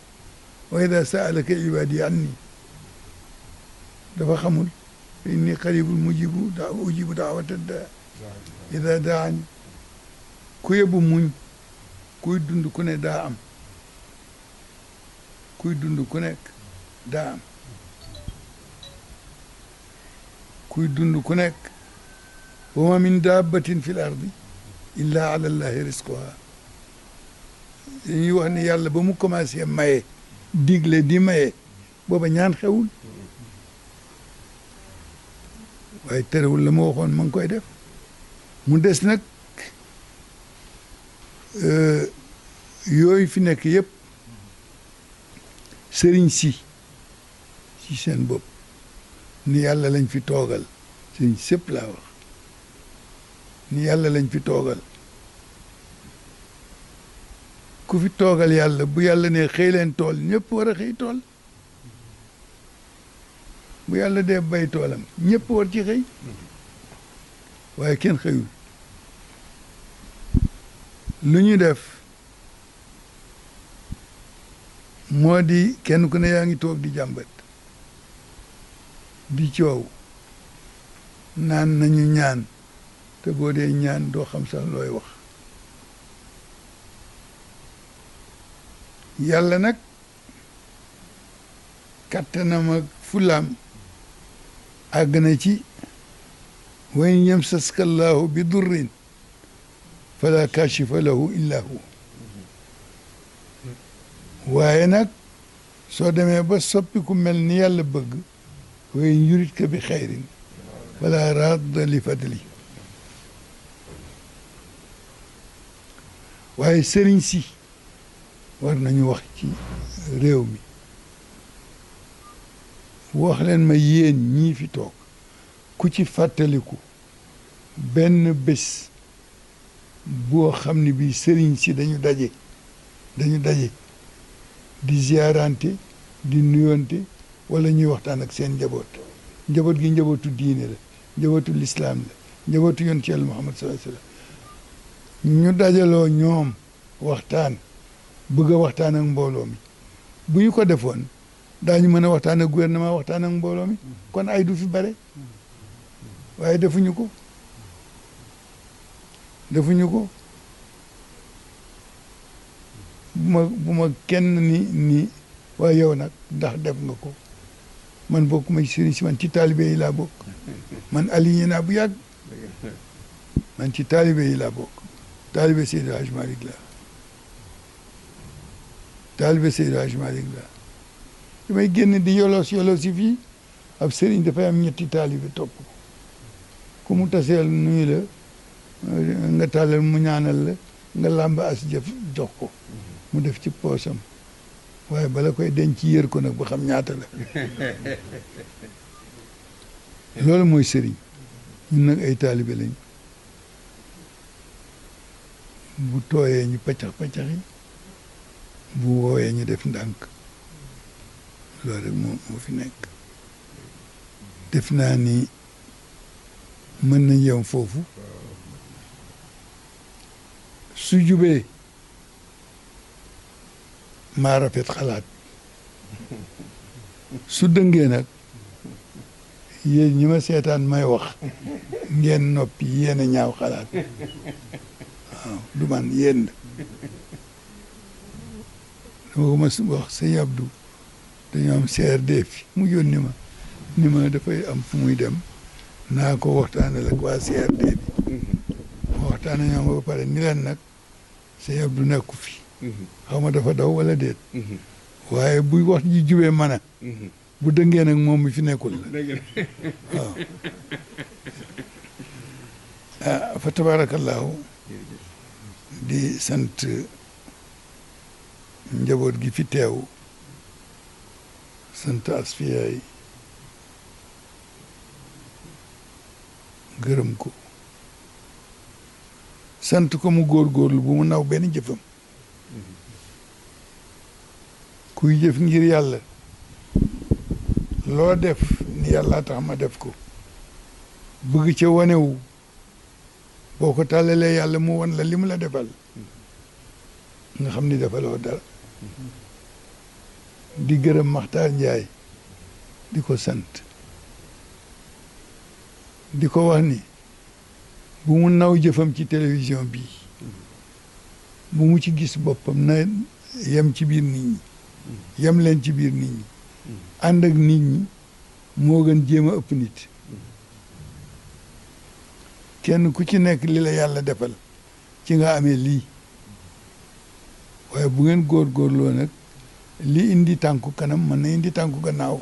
wa idaa sa'alaka ibaadi anni dafa xamul inni qaribul ujibu da'wata daa idaa daani ku yebbu muñ kuy dund ku ne daa am kuy dund ku nekk daa am kuy dund ku nekk wa ma min dabbatin fil ardi illa ala allahi risquha dañuy wax ne yàlla ba mu commencé maye digle di maye booba ñaan xewul waaye terewul la ma waxoon ma ngi koy def mu des nag yooyu fi nekk yëpp sëriñ si seen bopp ni yàlla lañ fi toogal sëriñ sëpp laa wax ni yàlla lañ fi toogal ku fi toogal yàlla bu yàlla ne xëy leen tool ñëpp war a xëy tool bu yàlla dee bay toolam ñëpp war ci xëy waaye kenn xëyul lu ñu def moo di kenn ku ne yaa ngi toog di jàmbat di coow naan nañu ñaan te boo dee ñaan doo xam sax looy wax yàlla nag kattanam ak fulaam àgg na ci wa in yamsaska llaahu bi durrin fala kashifa lahu illa hu waaye nag soo demee ba soppi ku mel ni yàlla bëgg wa in yuridka bi xayrin fala radda li fadli waaye sëriñ si war nañu wax ci réew mi wax leen ma yéen ñii fi toog ku ci fàttaliku benn bés boo xam ne bii sëriñ si dañu daje di ziarante di nuyonte wala ñuy waxtaan ak seen njaboot gi njabootu diine la njabootu lislaam la njabootu yonent Yàlla Muhammad sallallahu alayhi wasallam ñu dajaloo ñoom waxtaan bëgg a waxtaan ak mbooloo mi bu ñu ko defoon daañu mën a waxtaan ak gouvernement waxtaan ak mbooloo mi kon ay du fi bare waaye defuñu ko bu ma kenn ni waaye yow nag ndax def nga ko man bokk ma ci sëriñ si man ci taalibe yi laa bokk man aligné naa bu yàgg man ci taalibe yi laa bokk taalibe Seydi Hadj Malick la taalibe Seydi Hadj Malick la damay génn di yolos si fii ab sëriñ dafay am ñetti taalibe topp ko ku mu taseel nuyu la nga tàllal mu ñaanal la nga làmb as jëf jox ko mu def ci poosam waaye bala koy denc yër ko nag ba xam ñaata la loolu mooy sëriñ ñun nag ay taalibe lañ bu tooyee ñu paccax-paccaxi bu woowee ñu def ndànk loolu rek moo fi nekk def naa ni mën nañ yem foofu su jubee maa rafet xalaat su dëngee nag yéen ñi ma seetaan may wax ngeen noppi yéen a ñaaw xalaat waaw du man yéen dama ko ma wax sëñ Abdou dañoo am CRD fi mu yónni ma ni ma dafay am fu muy dem naa ko waxtaanal ak waa CRD bi ma waxtaan ak ñoom ba pare ni leen nag sëñ Abdou nekku fi xaw ma dafa daw wala déet waaye buy wax ji jubee mana bu dëngee nag moom mi fi nekkul la waaw fa tabaarakallaahu di sant njaboot gi fi teew sant asfiyaay gërëm ko sant ko mu góorgóorlu bu mu naw benn jëfam kuy jëf ngir yàlla loo def ni yàlla tax ma def ko bëgg ca wanewu boo ko tàllalee yàlla mu won la li mu la defal nga xam ni defaloo dara di gërëm Maxtaar Njaay di ko sant di ko wax ni bu mu naw jëfam ci télévision bi bu mu ci gis boppam na yem ci biir nit ñi yem leen ci biir nit ñi ànd ak nit ñi moo gën jéem a ëpp nit kenn ku ci nekk li la yàlla defal ci nga amee lii waaye bu ngeen góorgóorloo nag li indi tànku kanam mën na indi tànku gannaaw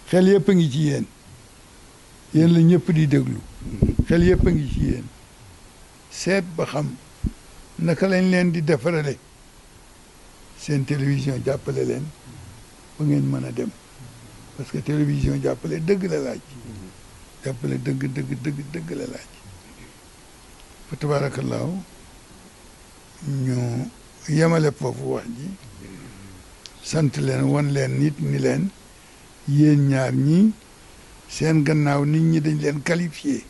xel yëpp a ngi ci yéen yéen la ñëpp di déglu xel yëpp a ngi ci yéen seet ba xam naka lañ leen di defarale seen télévision jàppale leen ba ngeen mën a dem parce que télévision jàppale dëgg la laaj jàppale dëgg la laaj fa tabaarakallaahu ñu yemale foofu wax ji sant leen won leen nit ni leen yéen ñaar ñi seen gannaaw nit ñi dañ leen qualifié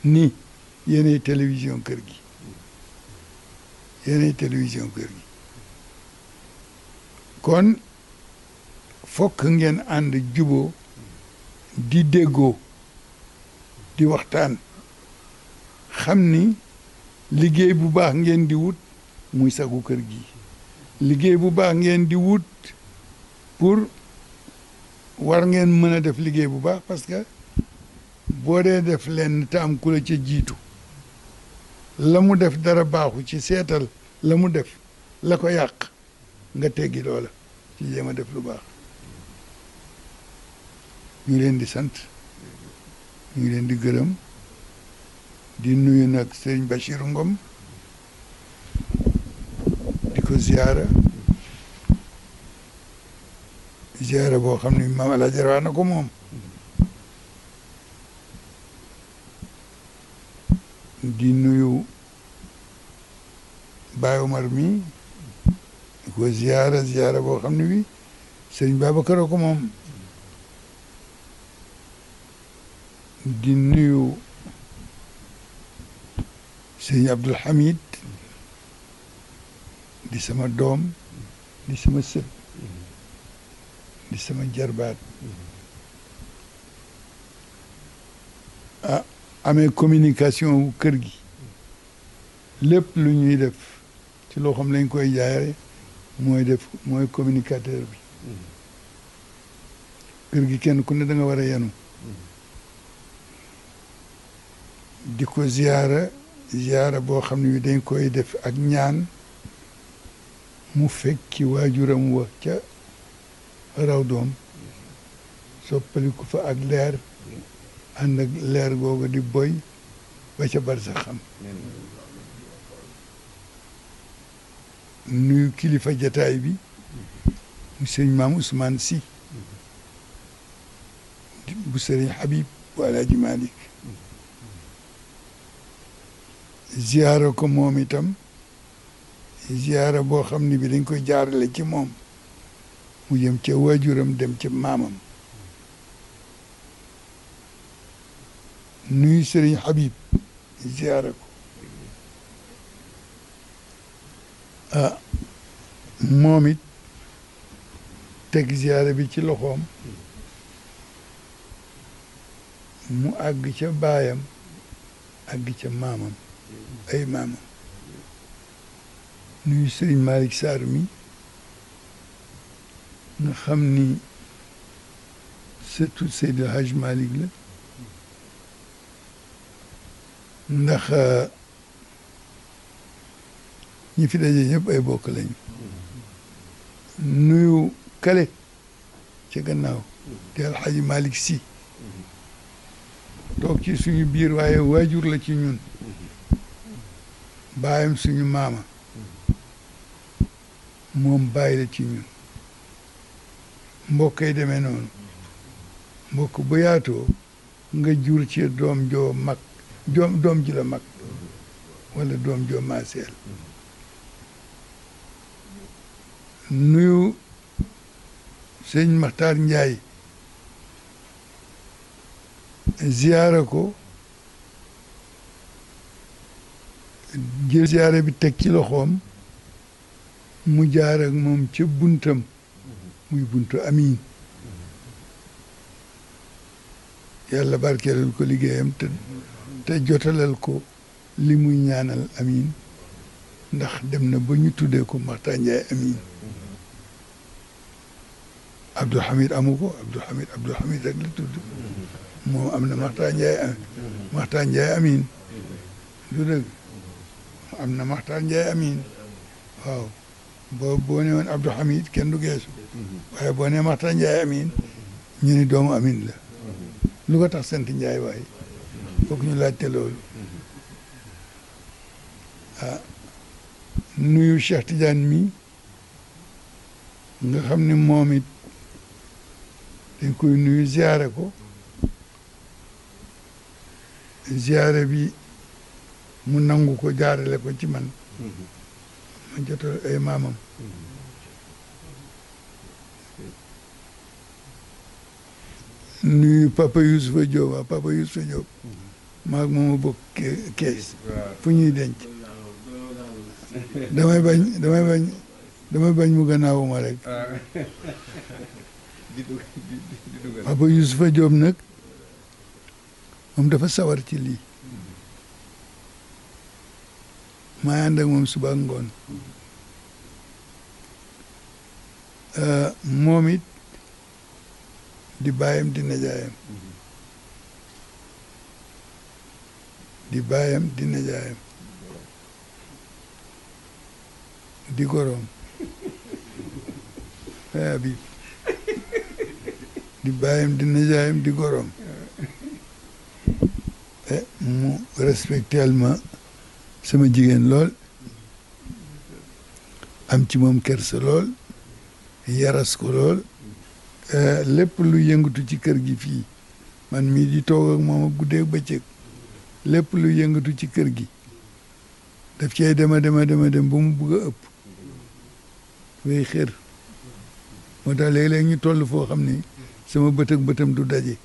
ni yéenay télévision kër gi yéenay télévision kër gi kon fokk ngeen ànd juboo di déggoo di waxtaan xam ni liggéey bu baax ngeen di wut muy sagu kër gi liggéey bu baax ngeen di wut pour war ngeen mën a def liggéey bu baax parce que boo dee def leen te am ku la ca jiitu la mu def dara baaxu ci seetal la mu def la ko yàq nga teggi loola ci jéem a def lu baax ñu ngi leen di sant ñu ngi leen di gërëm di nuyu nag sëriñ Bachir Ngom di ko ziyaara boo xam ne maam El Hadj Rawane na ko moom di nuyu Baye Omar mi di ko ziyaara boo xam ne bi sëriñ Babacar ko moom di nuyu sëriñ Abdul Hamid di sama doom di sama sët di sama jarbaat amee communication wu kër gi lépp lu ñuy def ci loo xam lañ koy jaare mooy communicateur bi kër gi kenn ku ne da nga war a yenu di ko ziyaara ziyaara boo xam ne bi dañ koy def ak ñaan mu fekki waajuram wa ca raw doom soppaliku fa ak leer ànd ak leer googu di boy ba ca barsa xam nuyu kilifa jataay bi mu sëriñ maam Ousmane Sy bu sëriñ Habib bu Alaaji Malik ziyaara ko moom itam ziyaara boo xam ne bi dañ koy jaarale ci moom mu jëm ca waajuram dem ca maamam nuyu sëriñ Habib ziyaara ko moom it teg ziyaara bi ci loxoom mu àgg ca baayam àgg ca maamam ay maamam nuyu sëriñ Malick Sarr mi nga xam ni surtout Seydi Hadj Malick la ndax ñi fi daje ñëpp ay bokk lañu nuyu kale ci gannaaw te Alxaaji Malick Sy toog ci suñu biir waaye waajur la ci ñun baayam suñu maama moom bàyyi la ci ñun mbokk yi demee noonu mbokk bu yaatoo nga jur ci doom joo mag doom ji la mag wala doom joo maaseel nuyu sëñ Maxtaar Njaay ziyaara ko jël ziyaara bi teg ci loxoom mu jaar ak moom ca buntam muy buntu amiin yàlla barkeelal ko liggéeyam te jotalal ko li muy ñaanal amiin ndax dem na ba ñu tuddee ko Maxtaar Njaay amiin Abdou Hamid amu ko Abdou Hamid rek la tudd moom am na Maxtaar Njaay amiin du dëgg am na Maxtaar Njaay amiin waaw boo ne woon Abdou Hamid kenn du geesu waaye boo ne Maxtaar Njaay amiin ñu ni doomu amiin la lu ko tax sant Njaay waaye foog ñu laajte loolu nuyu Cheikh Tidiane mi nga xam ne moom it dañ koy nuyu ziyaare ko ziyaare bi mu nangu ko jaarale ko ci man ma jotal ay maamam nuyu Papa Youssoufa Diop waaw Papa Youssoufa Diop maag mooma bokk kees fu ñuy denc damay bañ mu gannaawuma rek Papa Youssoufa Diop nag moom dafa sawar ci lii maa ànd ak moom suba ngoon moom it di baayam di najaayam di baayam di najaayam di goroom Habib di baayam di najaayam di goroom mu respectel ma sama jigéen lool am ci moom kersa lool yaras ko lool lépp lu yëngatu ci kër gi fii man mii di toog ak moom guddeeg bëccëg lépp lu yëngatu ci kër gi daf cey dem ba mu bugg a ëpp way xër moo tax léeg-léeg ñu toll foo xam ne sama bët ak bëtam du daje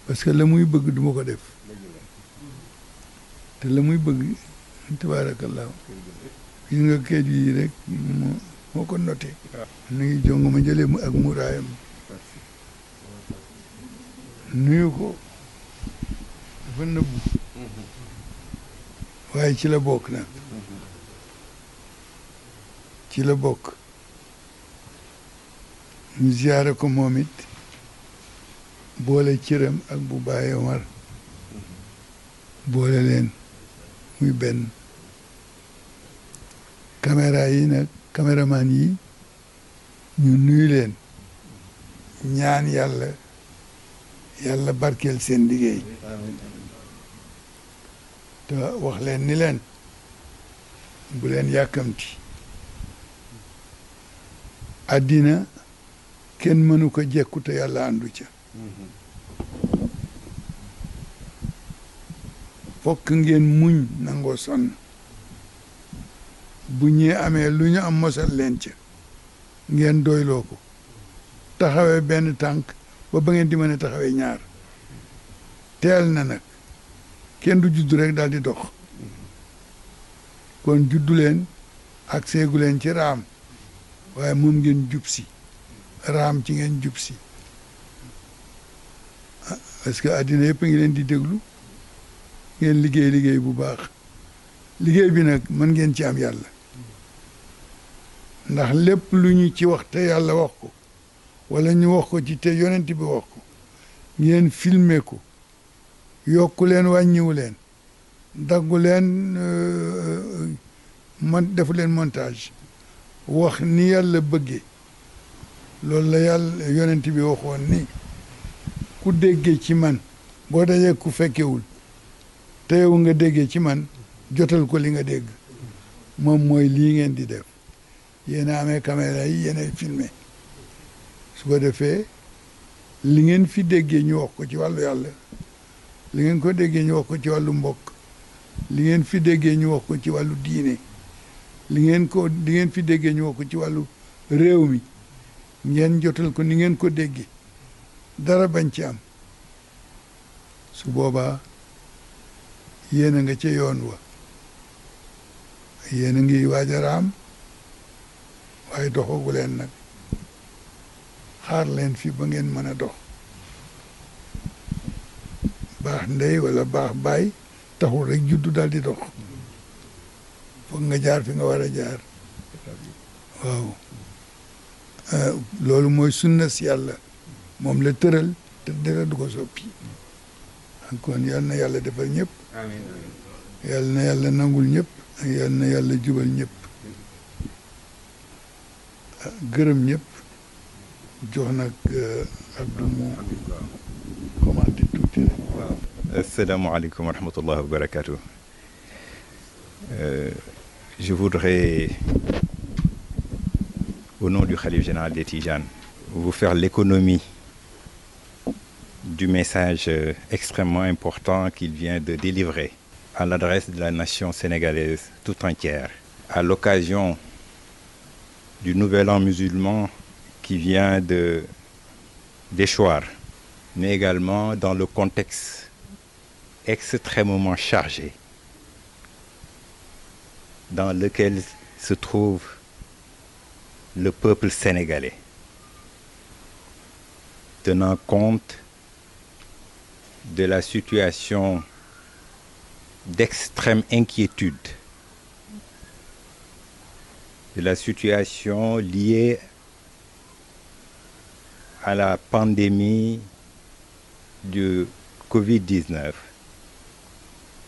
parce que la muy bëgg du ma ko def te la muy bëgg tabaarakallaahu gis nga kayit yi rek moo ko noté nuyu jongo ma jëlee mu ak muraayam nuyu ko dafa nëbbu waaye ci la bokk nag ci la bokk ñu ziyaare ko moom it boole cëram ak bu Baye Omar boole leen muy benn caméra yi nag caméraman yi ñu nuyu leen ñaan yàlla barkeel seen liggéey te wax leen ni leen bu leen yàkkamti àddina kenn mënu ko jekku te yàlla àndu ca fokk ngeen muñ nangoo sonn bu ñee amee lu ñu am mosal leen ca ngeen doyloo ko taxawee benn tànk ba ngeen di mën a taxawee ñaar teel na nag kenn du juddu rek daal di dox kon juddu leen ak seegu leen ci raam waaye moom ngeen jub si raam ci ngeen jub si parce que àddina yëpp a ngi leen di déglu ngeen liggéey bu baax liggéey bi nag mën ngeen ci am yàlla ndax lépp lu ñu ci wax te yàlla wax ko wala ñu wax ko ci te yonent bi wax ko ngeen filmer ko yokku leen wàññiwu leen daggu leen defu leen montage wax ni yàlla bëggee loolu la yàlla yonent bi waxoon ni ku déggee ci man boo dajee ku fekkewul te yow nga déggee ci man jotal ko li nga dégg moom mooy lii ngeen di def yéen a amee caméra yi yéen a filmé su ko defee li ngeen fi déggee ñu wax ko ci wàllu yàlla li ngeen ko déggee ñu wax ko ci wàllu mbokk li ngeen fi déggee ñu wax ko ci wàllu diine li ngeen fi déggee ñu wax ko ci wàllu réew mi ngeen jotal ko ni ngeen ko déggee dara bañ ci am su boobaa yéen a nga ca yoon wa yéen a ngi waaj a raam waaye doxagu leen nag xaar leen fi ba ngeen mën a dox baax ndey wala baax baay taxul rek juddu daal di dox foog nga jaar fi nga war a jaar waaw loolu mooy sunna si yàlla moom la tëral te dara du ko soppi kon yal na yàlla defal ñëpp yal na yàlla nangul ñëpp yal na yàlla jubal ñëpp gërëm ñëpp jox nag Abdou mu commenté tuuti rek. waaw asalaamaaleykum wa rahmatullahi wa barakatuh. Je voudrais, au nom du Khalife général des Tijanes, vous faire l'économie du message extrêmement important qu'il vient de délivrer à l'adresse de la nation sénégalaise tout entière, à l'occasion du nouvel an musulman qui vient d'échoir, mais également dans le contexte extrêmement chargé dans lequel se trouve le peuple sénégalais, tenant compte de la situation d'extrême inquiétude, de la situation liée à la pandémie du Covid-19,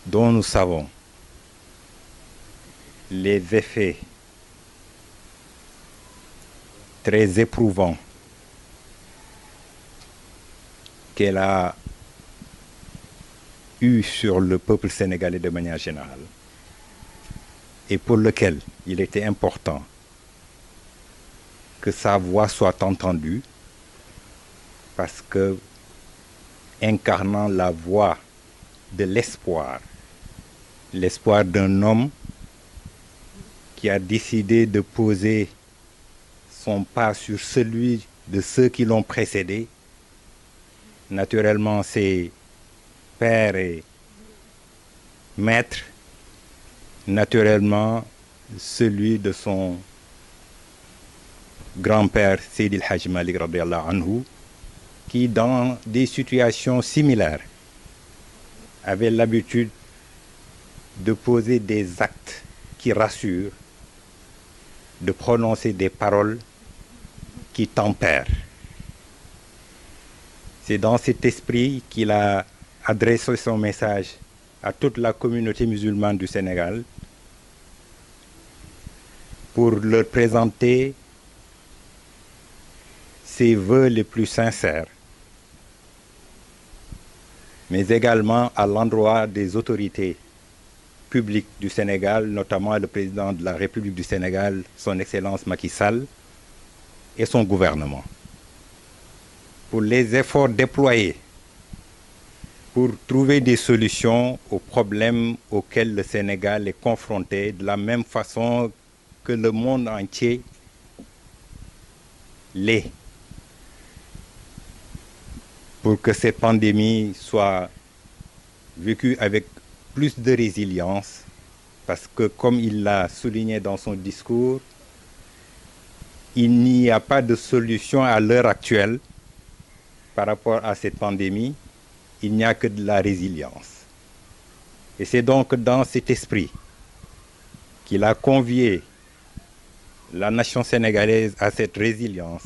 dont nous savons les effets très éprouvants qu'elle a eu sur le peuple sénégalais de manière générale, et pour lequel il était important que sa voix soit entendue, parce que incarnant la voix de l'espoir, l'espoir d'un homme qui a décidé de poser son pas sur celui de ceux qui l'ont précédé, naturellement ses pères et maîtres, naturellement celui de son grand-père Seydi El Hadji Malick radiyallahu anhu, qui dans des situations similaires avait l'habitude de poser des actes qui rassurent, de prononcer des paroles qui tempèrent. C'est dans cet esprit qu'il a adressé son message à toute la communauté musulmane du Sénégal pour leur présenter ses vœux les plus sincères, mais également à l'endroit des autorités publiques du Sénégal, notamment le président de la République du Sénégal, son Excellence Macky Sall, et son gouvernement, pour les efforts déployés pour trouver des solutions aux problèmes auxquels le Sénégal est confronté, de la même façon que le monde entier l'est, pour que cette pandémie soit vécue avec plus de résilience, parce que comme il l'a souligné dans son discours, il n'y a pas de solution à l'heure actuelle par rapport à cette pandémie, il n'y a que de la résilience. Et c'est donc dans cet esprit qu'il a convié la nation sénégalaise à cette résilience,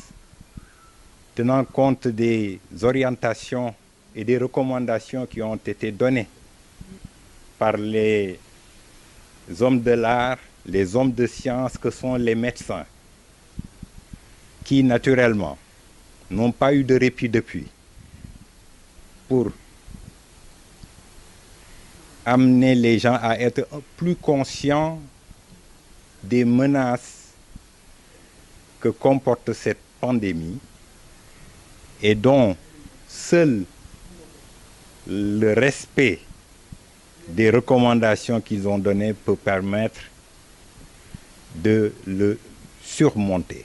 tenant compte des orientations et des recommandations qui ont été données par les hommes de l'art, les hommes de science que sont les médecins, qui naturellement n'ont pas eu de répit depuis, pour amener les gens à être plus conscients des menaces que comporte cette pandémie et dont seul le respect des recommandations qu'ils ont données peut permettre de le surmonter.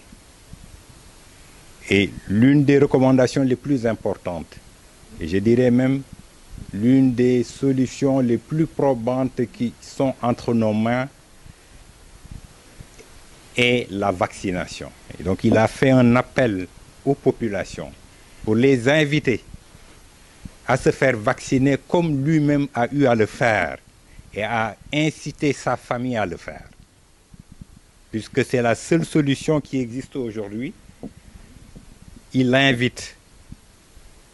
Et l'une des recommandations les plus importantes, et je dirais même l'une des solutions les plus probantes qui sont entre nos mains, est la vaccination. Et donc il a fait un appel aux populations pour les inviter à se faire vacciner comme lui-même a eu à le faire et à inciter sa famille à le faire. Puisque c'est la seule solution qui existe aujourd'hui, il invite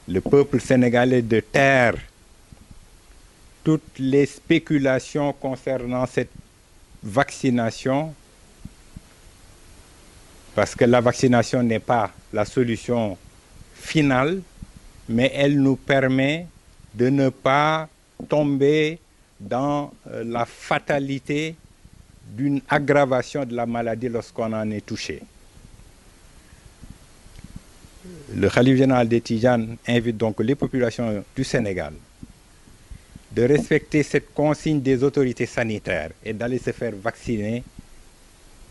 le peuple sénégalais de taire toutes les spéculations concernant cette vaccination, parce que la vaccination n'est pas la solution finale, mais elle nous permet de ne pas tomber dans la fatalité d'une aggravation de la maladie lorsqu'on en est touché. Le Khalife général des Tidjanes invite donc les populations du Sénégal de respecter cette consigne des autorités sanitaires et d'aller se faire vacciner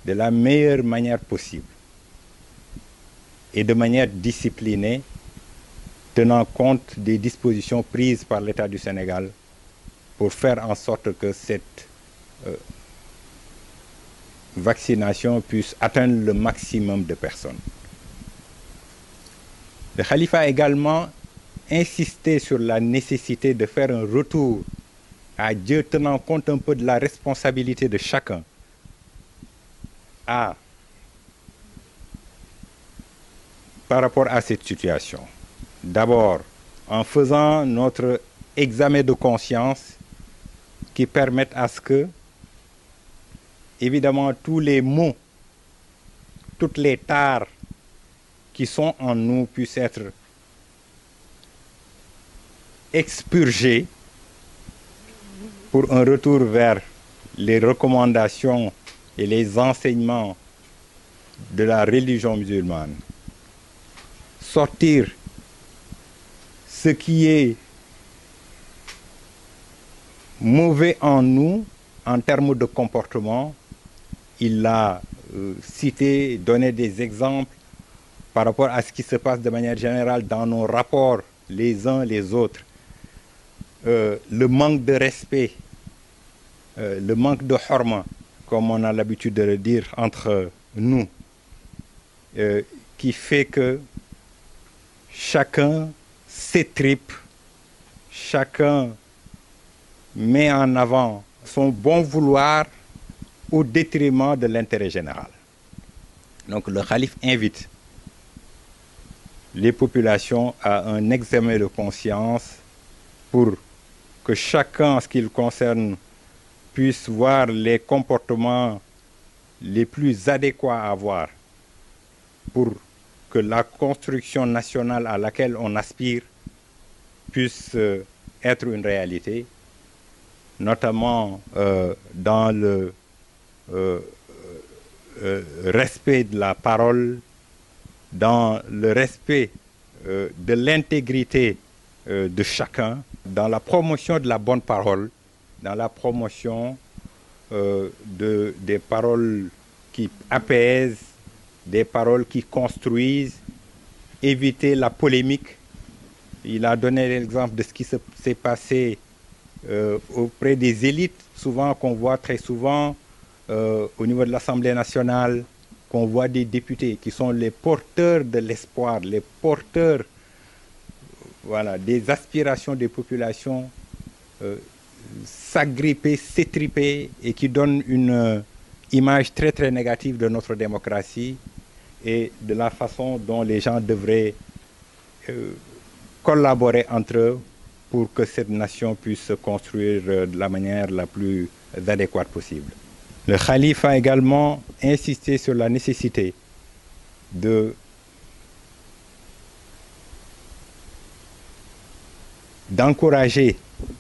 de la meilleure manière possible et de manière disciplinée, tenant compte des dispositions prises par l'État du Sénégal pour faire en sorte que cette vaccination puisse atteindre le maximum de personnes. Le Khalife a également insisté sur la nécessité de faire un retour à Dieu, tenant compte un peu de la responsabilité de chacun par rapport à cette situation. D'abord, en faisant notre examen de conscience qui permette à ce que, évidemment, tous les maux, toutes les tares qui sont en nous puissent être expurgés pour un retour vers les recommandations et les enseignements de la religion musulmane. Sortir ce qui est mauvais en nous en termes de comportement. Il l'a cité, donné des exemples par rapport à ce qui se passe de manière générale dans nos rapports les uns les autres. Le manque de respect, le manque de hurma, comme on a l'habitude de le dire entre nous, qui fait que chacun s'étripe, chacun met en avant son bon vouloir au détriment de l'intérêt général. Donc le Khalife invite les populations à un examen de conscience pour que chacun, en ce qui le concerne, puisse voir les comportements les plus adéquats à avoir pour que la construction nationale à laquelle on aspire puisse être une réalité, notamment dans le respect de la parole, dans le respect de l'intégrité de chacun, dans la promotion de la bonne parole, dans la promotion des paroles qui apaisent, des paroles qui construisent, éviter la polémique. Il a donné l'exemple de ce qui s'est passé auprès des élites, souvent qu'on voit très souvent au niveau de l'Assemblée nationale, qu'on voit des députés qui sont les porteurs de l'espoir, les porteurs des aspirations des populations s'agripper, s'étriper et qui donnent une image très très négative de notre démocratie et de la façon dont les gens devraient collaborer entre eux pour que cette nation puisse se construire de la manière la plus adéquate possible. Le Khalife a également insisté sur la nécessité d'encourager,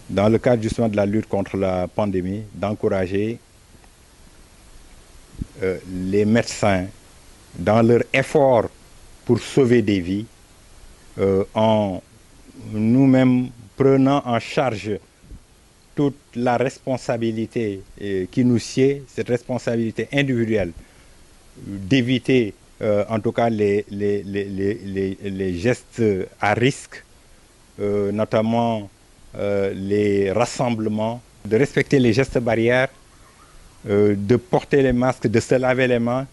dans le cadre justement de la lutte contre la pandémie, d'encourager les médecins dans leur effort pour sauver des vies, en nous-mêmes prenant en charge toute la responsabilité qui nous sied, cette responsabilité individuelle, d'éviter en tout cas les gestes à risque, notamment les rassemblements, de respecter les gestes barrières, de porter les masques, de se laver les mains.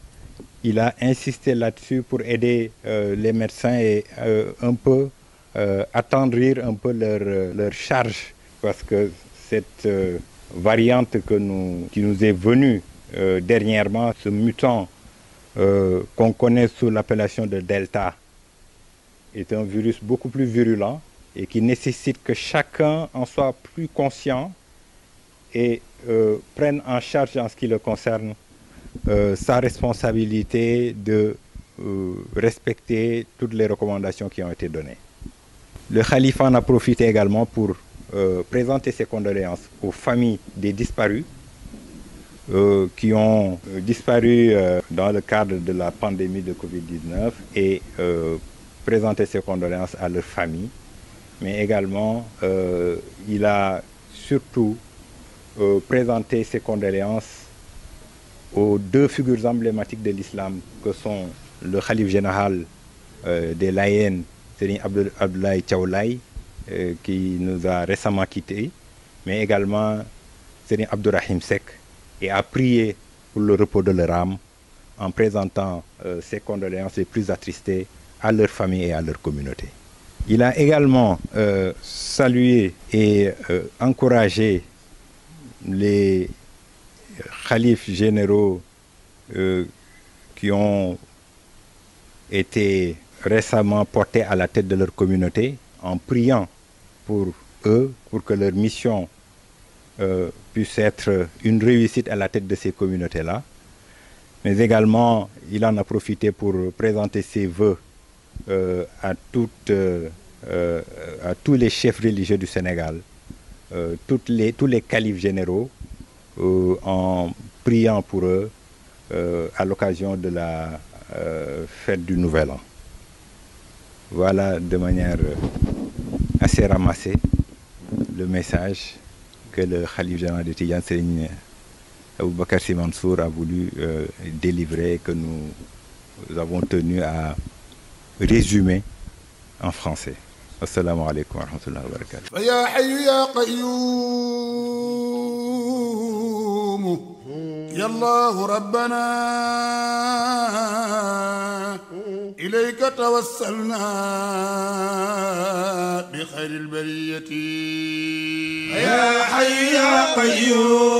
Il a insisté là-dessus pour aider les médecins et un peu attendrir un peu leur charge, parce que cette variante qui nous est venue dernièrement, ce mutant qu'on connaît sous l'appellation de Delta, est un virus beaucoup plus virulent et qui nécessite que chacun en soit plus conscient et prenne en charge en ce qui le concerne sa responsabilité de respecter toutes les recommandations qui ont été données. Le Khalife en a profité également pour présenter ses condoléances aux familles des disparus qui ont disparu dans le cadre de la pandémie de Covid-19 et présenter ses condoléances à leurs familles. Mais également, il a surtout présenté ses condoléances aux deux figures emblématiques de l'islam que sont le Khalife général des Layènes, Serigne Abdoulaye Thiaw Laye, qui nous a récemment quittés, mais également Serigne Abdourahim Seck, et a prié pour le repos de leur âme en présentant ses condoléances les plus attristées à leur famille et à leur communauté. Il a également salué et encouragé les khalifes généraux qui ont été récemment portés à la tête de leur communauté, en priant pour eux, pour que leur mission puisse être une réussite à la tête de ces communautés-là. Mais également, il en a profité pour présenter ses vœux à tous les chefs religieux du Sénégal, tous les califes généraux, en priant pour eux à l'occasion de la fête du Nouvel An. Voilà de manière assez ramassée le message que le Khalife général de Tidjane, Serigne Aboubacar Sy Mansour, a voulu délivrer, que nous avons tenu à résumer en français. Assalamu alaikum wa rahmatullahi wa barakatuh. Ya hayyu ya qayyum ya Allah rabbana ilayka tawassalna bi khairil bariyati ya hayyu ya qayyum